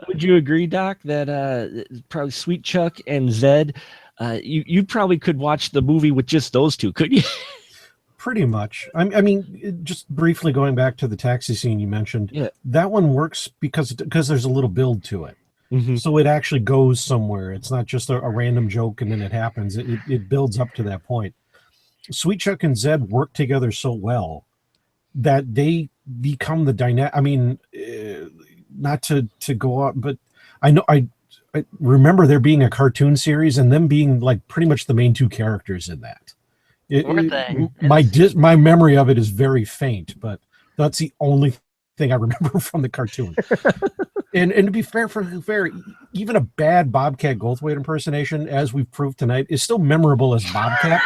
S2: Would you agree, Doc, that probably Sweet Chuck and Zed, you probably could watch the movie with just those 2, couldn't you?
S3: Pretty much. I mean, just briefly going back to the taxi scene you mentioned, that one works because there's a little build to it. Mm-hmm. So it actually goes somewhere. It's not just a random joke and then it happens. It builds up to that point. Sweet Chuck and Zed work together so well that they become the dynamic. I mean, not to go on, but I know I remember there being a cartoon series and them being like pretty much the main two characters in that.
S1: Were they?
S3: My memory of it is very faint, but that's the only thing I remember from the cartoon. and to be fair, even a bad Bobcat Goldthwait impersonation, as we've proved tonight, is still memorable as Bobcat.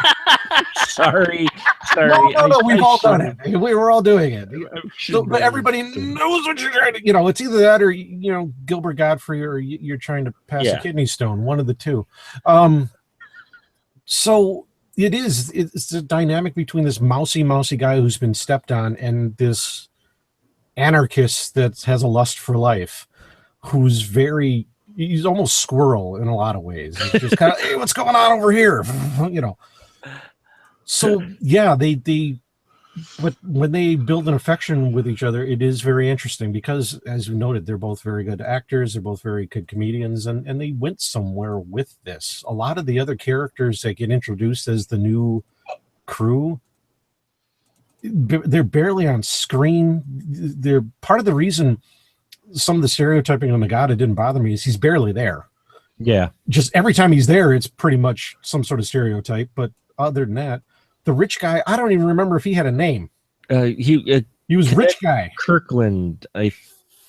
S2: Sorry.
S3: No, we've all done it. We were all doing it. But everybody knows what you're trying to, it's either that or, Gilbert Godfrey, or you're trying to pass a kidney stone, one of the two. So it's the dynamic between this mousy guy who's been stepped on and this anarchist that has a lust for life, who's he's almost squirrel in a lot of ways. He's just kind of, hey, what's going on over here? So yeah, but when they build an affection with each other, it is very interesting because, as you noted, they're both very good actors, they're both very good comedians, and they went somewhere with this. A lot of the other characters that get introduced as the new crew, they're barely on screen. They're part of the reason some of the stereotyping on Nagata didn't bother me is he's barely there.
S2: Yeah. Just
S3: every time he's there, it's pretty much some sort of stereotype. But other than that, the rich guy, I don't even remember if he had a name. He was Rich Guy.
S2: Kirkland, I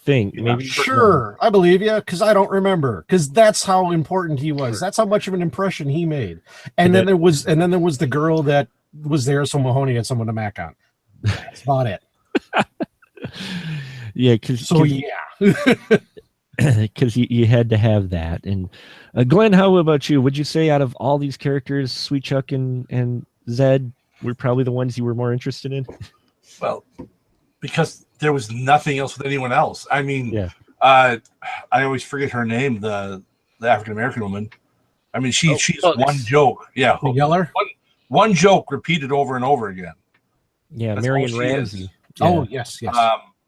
S2: think. Maybe.
S3: Sure. I believe you, because I don't remember. Because that's how important he was. That's how much of an impression he made. And then there was the girl that was there, so Mahoney had someone to mac on. That's about it.
S2: Yeah,
S3: because
S2: because you had to have that. And Glenn, how about you? Would you say out of all these characters, Sweet Chuck and Zed were probably the ones you were more interested in?
S4: Well, because there was nothing else with anyone else. I mean, I always forget her name, the African American woman. I mean, she's one joke. Yeah,
S3: Yeller.
S4: One joke repeated over and over again.
S2: Yeah, Marion Ramsey.
S3: Yeah. Oh yes.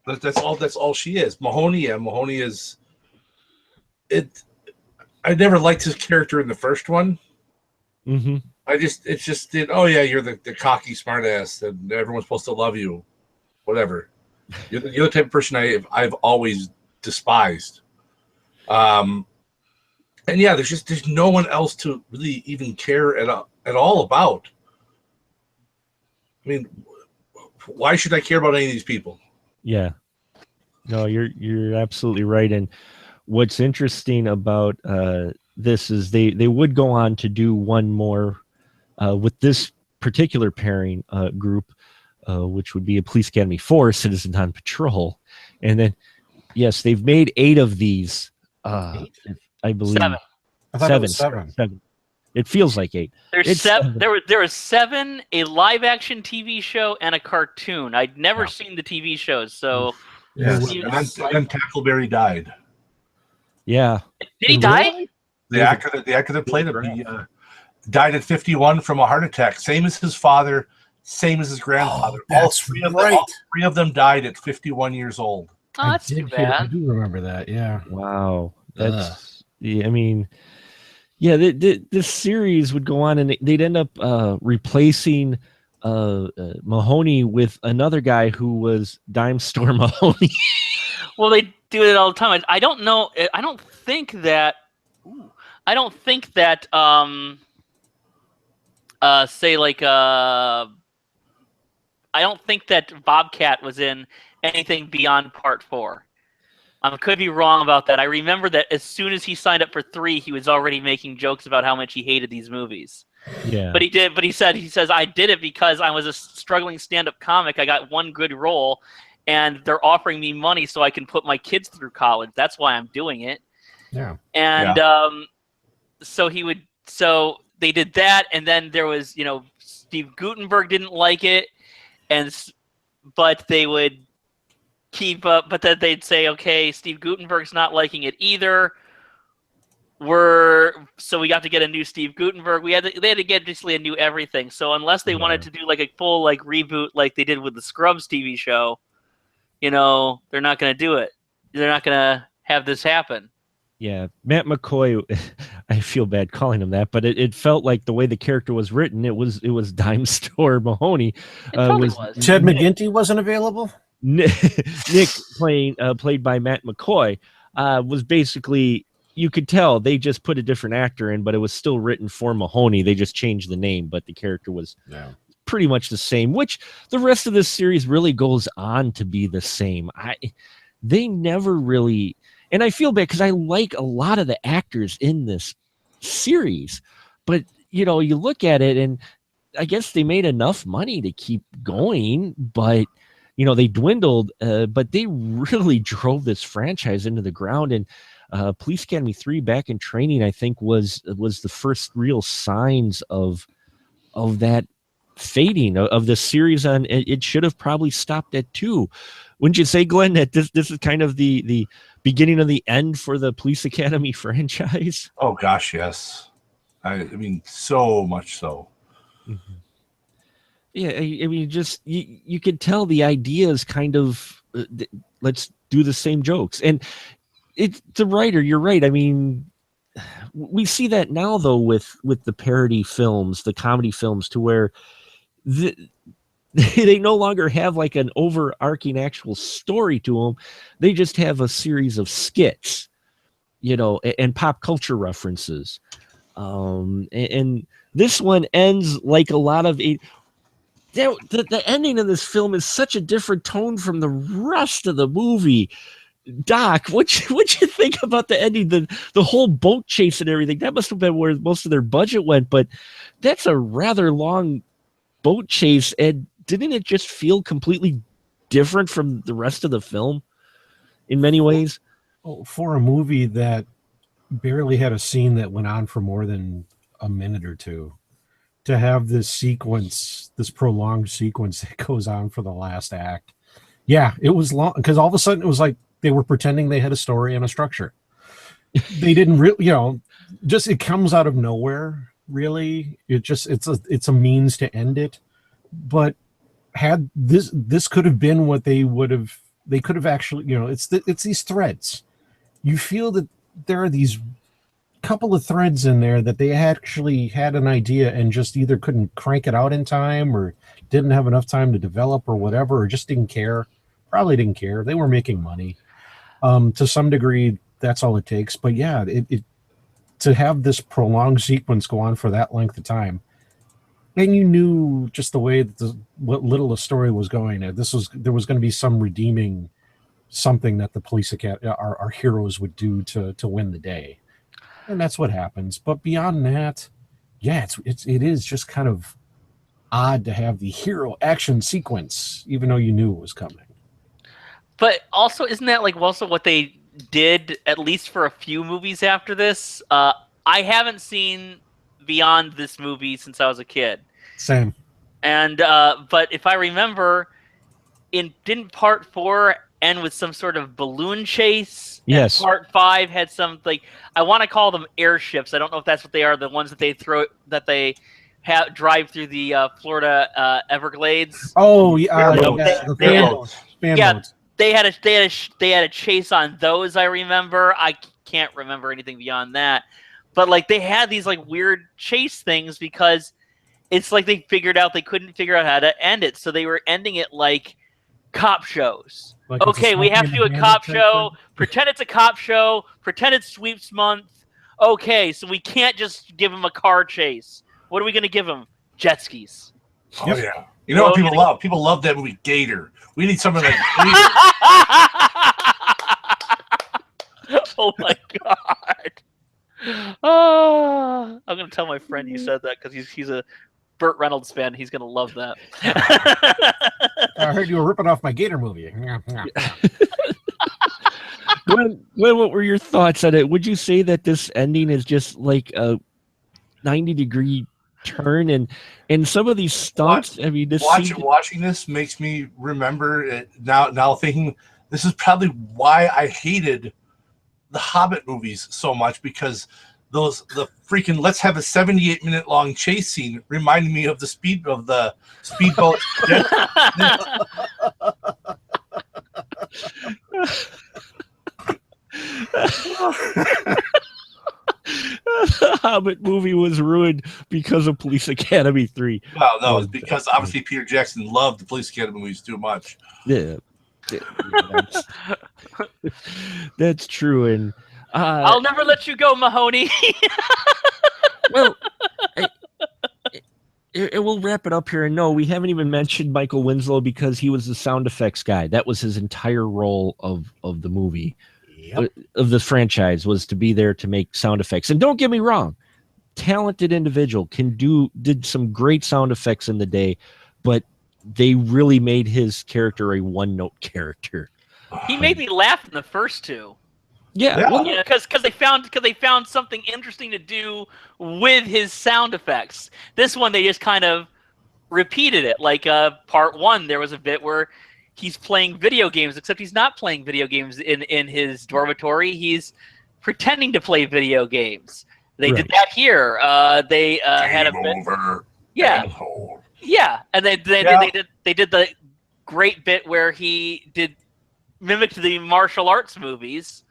S4: That's all she is. Mahoney is it. I never liked his character in the first one.
S2: Mm-hmm.
S4: It's just oh yeah, you're the cocky smartass and everyone's supposed to love you, whatever. You're the type of person I've always despised. And yeah, there's no one else to really even care at all about. I mean, why should I care about any of these people?
S2: Yeah, no, you're absolutely right. And what's interesting about this is they would go on to do one more with this particular pairing group, which would be a Police Academy 4, Citizen on Patrol. And then, yes, they've made 8 of these, I believe.
S1: 7.
S3: I thought it was 7.
S2: 7. It feels like 8.
S1: There's 7. There was 7, a live action TV show, and a cartoon. I'd never seen the TV shows, so
S4: yes. And Tackleberry died.
S2: Yeah.
S1: Did he die?
S4: The actor that played him, he died at 51 from a heart attack. Same as his father, same as his grandfather. All three of them died at 51 years old.
S1: Oh, that's too bad.
S3: I do remember that. Yeah.
S2: Wow. That's. I mean. Yeah, this series would go on, and they'd end up replacing Mahoney with another guy who was Dime Store Mahoney.
S1: Well, they do it all the time. I don't know. I don't think that. Say like. I don't think that Bobcat was in anything beyond Part 4. I could be wrong about that. I remember that as soon as he signed up for 3, he was already making jokes about how much he hated these movies.
S2: Yeah.
S1: But he says, I did it because I was a struggling stand-up comic. I got one good role, and they're offering me money so I can put my kids through college. That's why I'm doing it.
S3: Yeah.
S1: And so they did that, and then there was, Steve Guttenberg didn't like it, but they would keep up, but then they'd say, okay, Steve Guttenberg's not liking it either. So we got to get a new Steve Guttenberg. They had to get basically a new everything. So unless they wanted to do like a full like reboot like they did with the Scrubs TV show, they're not going to do it. They're not going to have this happen.
S2: Yeah, Matt McCoy, I feel bad calling him that, but it felt like the way the character was written, it was Dime Store Mahoney.
S1: It probably was.
S3: Ted McGinty wasn't available?
S2: Nick played by Matt McCoy, was basically, you could tell they just put a different actor in, but it was still written for Mahoney. They just changed the name, but the character was pretty much the same, which the rest of this series really goes on to be the same. They never really, and I feel bad because I like a lot of the actors in this series, but you look at it and I guess they made enough money to keep going, but they dwindled, but they really drove this franchise into the ground. And Police Academy 3 back in training, I think was the first real signs of that fading of the series on. It should have probably stopped at 2. Wouldn't you say, Glenn, that this is kind of the beginning of the end for the Police Academy franchise?
S4: Oh gosh, yes. I mean, so much so.
S2: Mm-hmm. Yeah, I mean, just you could tell the idea is kind of let's do the same jokes, and it's the writer. You're right. I mean, we see that now though with the parody films, the comedy films, to where they no longer have like an overarching actual story to them. They just have a series of skits, and pop culture references. And this one ends like a lot of it. The ending of this film is such a different tone from the rest of the movie. Doc, what you think about the ending, the whole boat chase and everything? That must have been where most of their budget went, but that's a rather long boat chase, and didn't it just feel completely different from the rest of the film in many ways?
S3: Well, for a movie that barely had a scene that went on for more than a minute or two, to have this sequence, this prolonged sequence that goes on for the last act. Yeah, it was long because all of a sudden it was like they were pretending they had a story and a structure. They didn't really, just it comes out of nowhere, really. It's a means to end it. But had this could have been what they could have actually, it's these threads. You feel that there are these couple of threads in there that they actually had an idea and just either couldn't crank it out in time or didn't have enough time to develop or whatever, or just didn't care. Probably didn't care. They were making money. To some degree, that's all it takes. But yeah, it to have this prolonged sequence go on for that length of time, and you knew just the way that what little the story was going. There was going to be some redeeming something that the police academy, our heroes would do to win the day. And that's what happens. But beyond that, yeah, it is just kind of odd to have the hero action sequence, even though you knew it was coming.
S1: But also, isn't that like also what they did at least for a few movies after this? I haven't seen beyond this movie since I was a kid.
S3: Same.
S1: And but if I remember, didn't Part 4 end with some sort of balloon chase?
S2: Yes.
S1: And Part 5 had some, like, I want to call them airships. I don't know if that's what they are. The ones that they drive through the Florida Everglades.
S3: Oh yeah,
S1: they had a chase on those. I remember. I can't remember anything beyond that. But like they had these like weird chase things because it's like they couldn't figure out how to end it, so they were ending it like cop shows. Like okay, we have to do a cop show. Pretend it's a cop show. Pretend it's sweeps month. Okay, so we can't just give him a car chase. What are we going to give him? Jet skis.
S4: Oh, yeah. You know what people love? People love that movie Gator. We need something like Gator.
S1: Oh, my God. Oh, I'm going to tell my friend you said that because he's a Burt Reynolds fan. He's going to love that.
S3: I heard you were ripping off my Gator movie.
S2: Glenn, what were your thoughts on it? Would you say that this ending is just like a 90-degree turn and some of these stunts? I mean,
S4: watching this makes me remember it now thinking this is probably why I hated the Hobbit movies so much, because the freaking let's have a 78-minute long chase scene reminded me of the speedboat.
S2: The Hobbit movie was ruined because of Police Academy 3.
S4: Well, no, it's because obviously Peter Jackson loved the Police Academy movies too much.
S2: Yeah. That's true. And
S1: I'll never let you go, Mahoney.
S2: well, we'll wrap it up here. And no, we haven't even mentioned Michael Winslow because he was the sound effects guy. That was his entire role of the movie, of the franchise, was to be there to make sound effects. And don't get me wrong, talented individual, did some great sound effects in the day, but they really made his character a one-note character.
S1: He made me laugh in the first two.
S2: Yeah, well,
S1: because they found something interesting to do with his sound effects. This one they just kind of repeated it. Like part one, there was a bit where he's playing video games, except he's not playing video games in his dormitory. He's pretending to play video games. They did that here. They had a bit. Yeah, yeah, and they did the great bit where he mimicked the martial arts movies.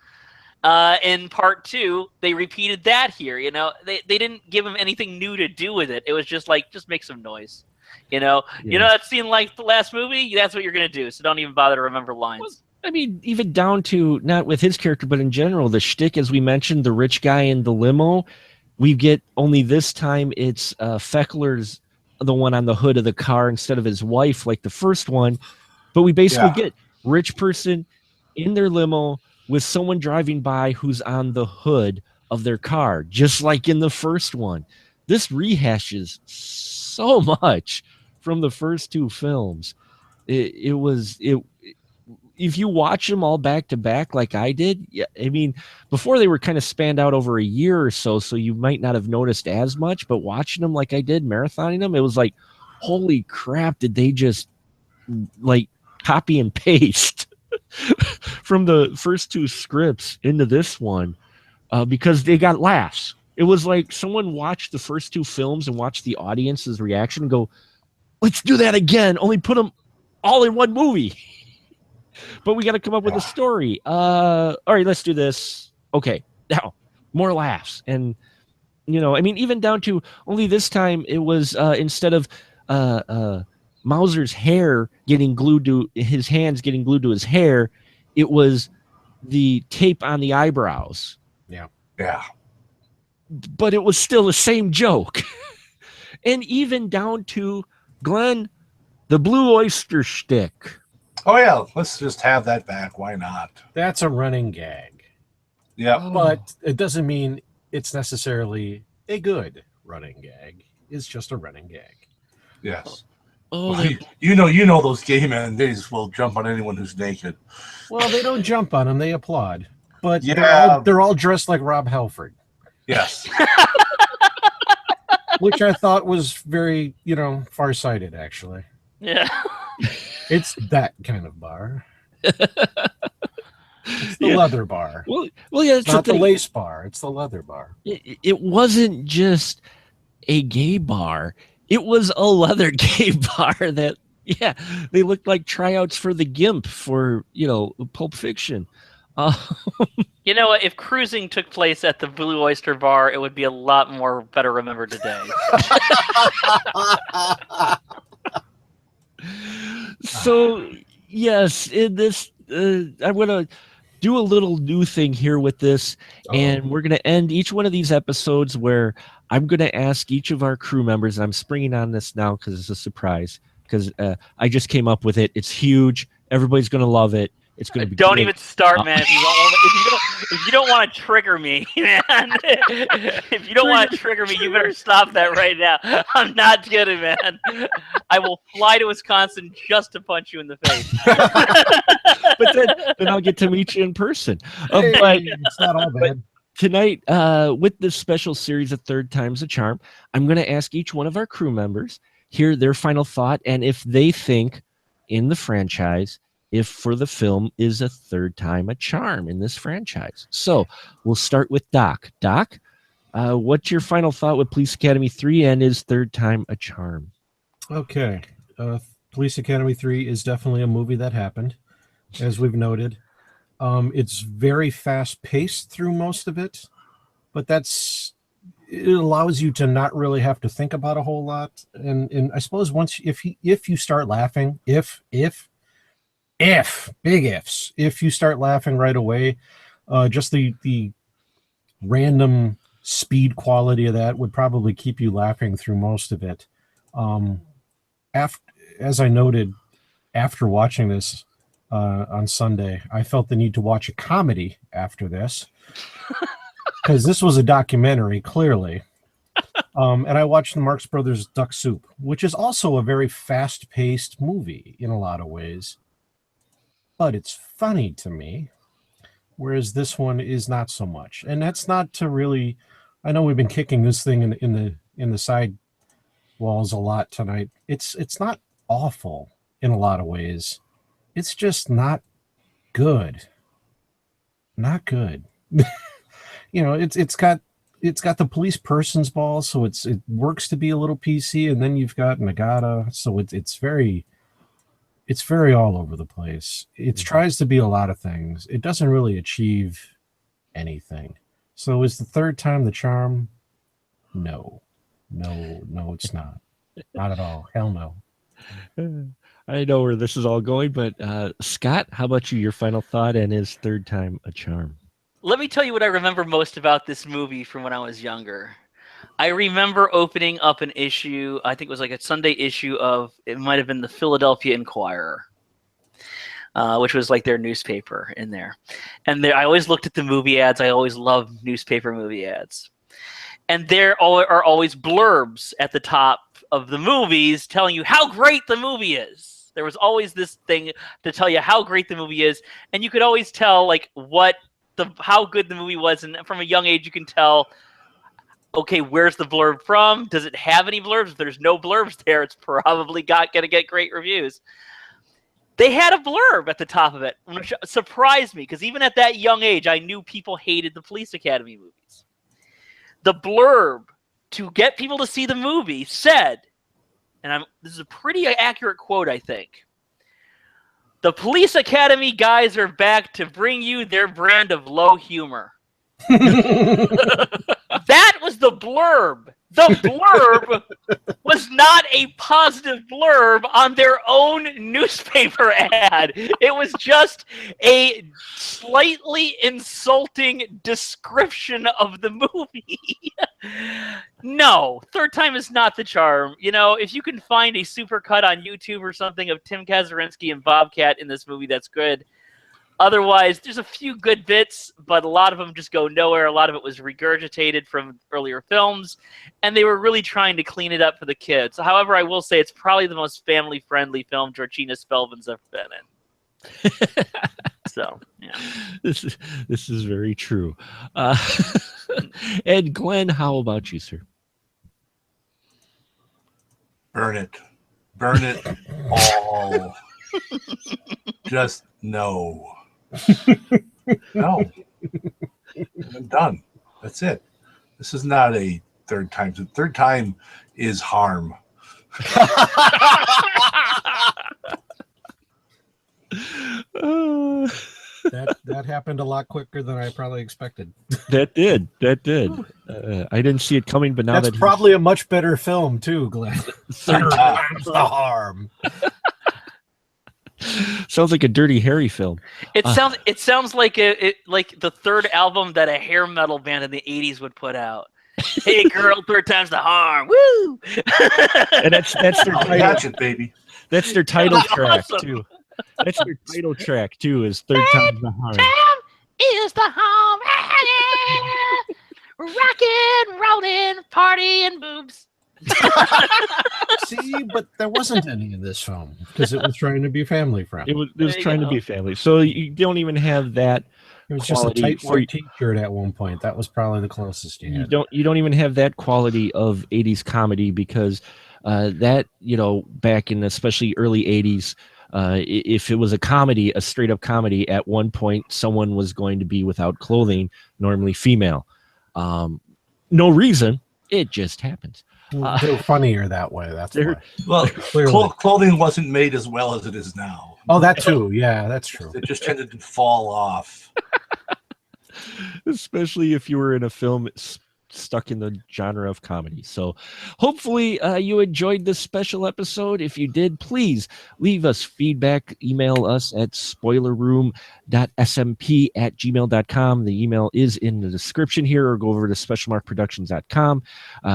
S1: In part two, they repeated that here. You know, they didn't give him anything new to do with it. It was just like, just make some noise. You know, that scene like the last movie. That's what you're gonna do. So don't even bother to remember lines.
S2: Well, I mean, even down to not with his character, but in general, the shtick, as we mentioned, the rich guy in the limo. We get only this time it's Feckler's the one on the hood of the car instead of his wife, like the first one. But we basically get rich person in their limo with someone driving by who's on the hood of their car, just like in the first one. This rehashes so much from the first two films. If you watch them all back to back like I did, I mean, before they were kind of spanned out over a year or so you might not have noticed as much, but watching them like I did, marathoning them, it was like, holy crap, did they just like copy and paste from the first two scripts into this one, because they got laughs. It was like someone watched the first two films and watched the audience's reaction and go, let's do that again, only put them all in one movie. But we got to come up with a story. All right, let's do this. Okay, now more laughs. And, you know, I mean, even down to only this time it was instead of Mauser's hair getting glued to his hands, getting glued to his hair, it was the tape on the eyebrows.
S3: Yeah.
S4: Yeah.
S2: But it was still the same joke. And even down to Glenn, the blue oyster shtick.
S4: Oh, yeah. Let's just have that back. Why not?
S3: That's a running gag.
S4: Yeah.
S3: But it doesn't mean it's necessarily a good running gag. It's just a running gag.
S4: Yes.
S2: Oh,
S4: well, you know those gay men, they just will jump on anyone who's naked.
S3: Well, they don't jump on them. They applaud. But
S4: Yeah.
S3: they're all dressed like Rob Halford.
S4: Yes.
S3: Which I thought was very, far-sighted, actually.
S1: Yeah.
S3: It's that kind of bar. It's the leather bar.
S2: Well, yeah,
S3: It's not the lace bar. It's the leather bar.
S2: It wasn't just a gay bar. It was a leather gay bar that, yeah, they looked like tryouts for the GIMP for, Pulp Fiction.
S1: You know what? If cruising took place at the Blue Oyster Bar, it would be a lot more better remembered today.
S2: So, yes, in this, I'm going to do a little new thing here with this, and we're going to end each one of these episodes where I'm going to ask each of our crew members, and I'm springing on this now because it's a surprise, because I just came up with it. It's huge. Everybody's going to love it. It's going to be
S1: Don't
S2: great.
S1: even start, man. If you don't want to trigger me, man. If you don't want to trigger me, you better stop that right now. I'm not kidding, man. I will fly to Wisconsin just to punch you in the face.
S2: But then I'll get to meet you in person. But
S3: It's not all bad.
S2: tonight, with this special series of Third Time's a Charm, I'm going to ask each one of our crew members hear their final thought, and if they think in the franchise, if for the film is a third time a charm in this franchise. So we'll start with Doc. Doc, what's your final thought with Police Academy 3 and is third time a charm?
S3: Okay. Police Academy 3 is definitely a movie that happened, as we've noted. It's very fast-paced through most of it, but it allows you to not really have to think about a whole lot. And I suppose if you start laughing, big ifs, if you start laughing right away, just the random speed quality of that would probably keep you laughing through most of it. As I noted, after watching this on Sunday, I felt the need to watch a comedy after this because this was a documentary, clearly. And I watched the Marx Brothers Duck Soup, which is also a very fast-paced movie in a lot of ways. But it's funny to me, whereas this one is not so much. And that's not to really. I know we've been kicking this thing in the side walls a lot tonight. It's not awful in a lot of ways. It's just not good. Not good. It's got the police person's ball, so it works to be a little PC, and then you've got Nagata, so it's very all over the place. It tries to be a lot of things. It doesn't really achieve anything. So is the third time the charm? No, it's not. Not at all. Hell no.
S2: I know where this is all going, but Scott, how about you? Your final thought, and is third time a charm?
S1: Let me tell you what I remember most about this movie from when I was younger. I remember opening up an issue, I think it was like a Sunday issue of, it might have been the Philadelphia Inquirer, which was like their newspaper in there. And I always looked at the movie ads. I always loved newspaper movie ads. And there are always blurbs at the top of the movies telling you how great the movie is. There was always this thing to tell you how great the movie is. And you could always tell like how good the movie was. And from a young age, you can tell, okay, where's the blurb from? Does it have any blurbs? If there's no blurbs there, it's probably going to get great reviews. They had a blurb at the top of it, which surprised me, because even at that young age, I knew people hated the Police Academy movies. The blurb to get people to see the movie said, and this is a pretty accurate quote, I think, "The Police Academy guys are back to bring you their brand of low humor." That was the blurb. The blurb was not a positive blurb on their own newspaper ad. It was just a slightly insulting description of the movie. No, third time is not the charm. You know, if you can find a supercut on YouTube or something of Tim Kazurinsky and Bobcat in this movie, that's good. Otherwise, there's a few good bits, but a lot of them just go nowhere. A lot of it was regurgitated from earlier films, and they were really trying to clean it up for the kids. However, I will say it's probably the most family-friendly film Georgina Spelman's ever been in. So, yeah.
S2: This is very true. And Glenn, how about you, sir?
S4: Burn it. Burn it all. Just no. No. I'm done. That's it. This is not a third time. The third time is harm.
S3: That happened a lot quicker than I probably expected.
S2: That did. I didn't see it coming, but now
S3: that's probably a much better film too, Glenn. Third time's the harm.
S2: Sounds like a Dirty Harry film.
S1: It sounds like like the third album that a hair metal band in the 80s would put out. Hey girl, third time's the harm. Woo!
S2: And that's their title.
S4: Catch it, baby.
S2: That's their title track
S1: awesome.
S2: too. That's their title track too. Is third time's the harm.
S1: Time is the harm. Rockin', rollin', partying, boobs.
S3: See, but there wasn't any in this film because it was trying to be family friendly.
S2: It was trying to be family. So you don't even have that.
S3: It was just a tight T-shirt at one point. That was probably the closest you had.
S2: You don't even have that quality of 80s comedy because that, back in especially early 80s, if it was a comedy, a straight up comedy, at one point someone was going to be without clothing, normally female. No reason. It just happens.
S3: They're funnier that way. That's why.
S4: Well, clothing wasn't made as well as it is now.
S3: Oh, that too. Yeah, that's true.
S4: It just tended to fall off.
S2: Especially if you were in a film stuck in the genre of comedy. So hopefully you enjoyed this special episode. If you did, please leave us feedback. Email us at spoilerroom.smp@gmail.com. The email is in the description here, or go over to specialmarkproductions.com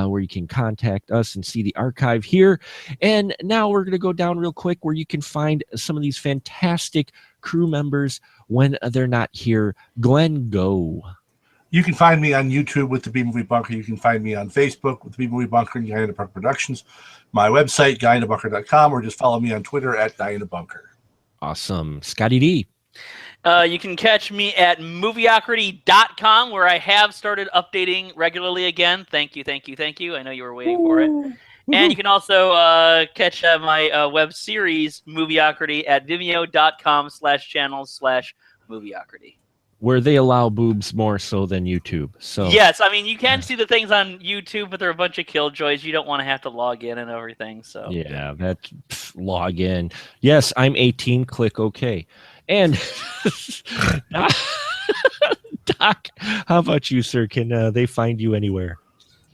S2: where you can contact us and see the archive here. And now we're going to go down real quick where you can find some of these fantastic crew members when they're not here. Glenn, go.
S4: You can find me on YouTube with the B-Movie Bunker. You can find me on Facebook with the B-Movie Bunker and Guy in the Bunker Productions. My website, guyinthebunker.com, or just follow me on Twitter at Guy-in-the-Bunker.
S2: Awesome. Scotty D.
S1: You can catch me at movieocrity.com, where I have started updating regularly again. Thank you. I know you were waiting for it. And you can also catch my web series, Movieocrity, at vimeo.com/channels/movieocrity.
S2: Where they allow boobs more so than YouTube. So
S1: yes, I mean, you can see the things on YouTube, but they're a bunch of killjoys. You don't want to have to log in and everything. So
S2: yeah, log in. Yes, I'm 18. Click OK. And Doc, how about you, sir? Can they find you anywhere?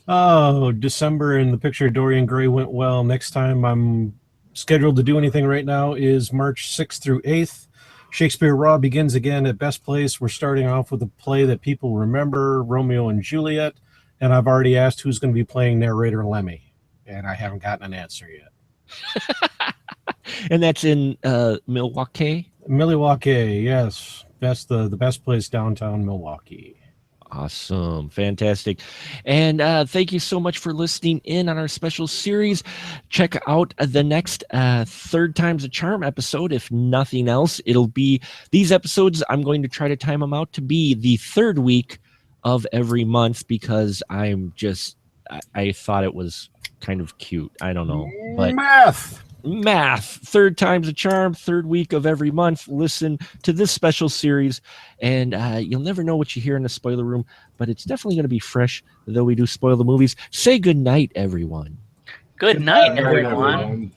S3: Oh, December and the picture of Dorian Gray went well. Next time I'm scheduled to do anything right now is March 6th through 8th. Shakespeare Raw begins again at Best Place. We're starting off with a play that people remember, Romeo and Juliet. And I've already asked who's going to be playing narrator Lemmy. And I haven't gotten an answer yet.
S2: And that's in Milwaukee?
S3: Milwaukee, yes. The best place downtown Milwaukee.
S2: Awesome. Fantastic. And thank you so much for listening in on our special series. Check out the next Third Time's a Charm episode. If nothing else, it'll be these episodes. I'm going to try to time them out to be the third week of every month because I thought it was kind of cute. I don't know. But Math. Third Time's a Charm, third week of every month. Listen to this special series, and you'll never know what you hear in the spoiler room, but it's definitely going to be fresh, though we do spoil the movies. Say good night, everyone.
S1: Good night, everyone.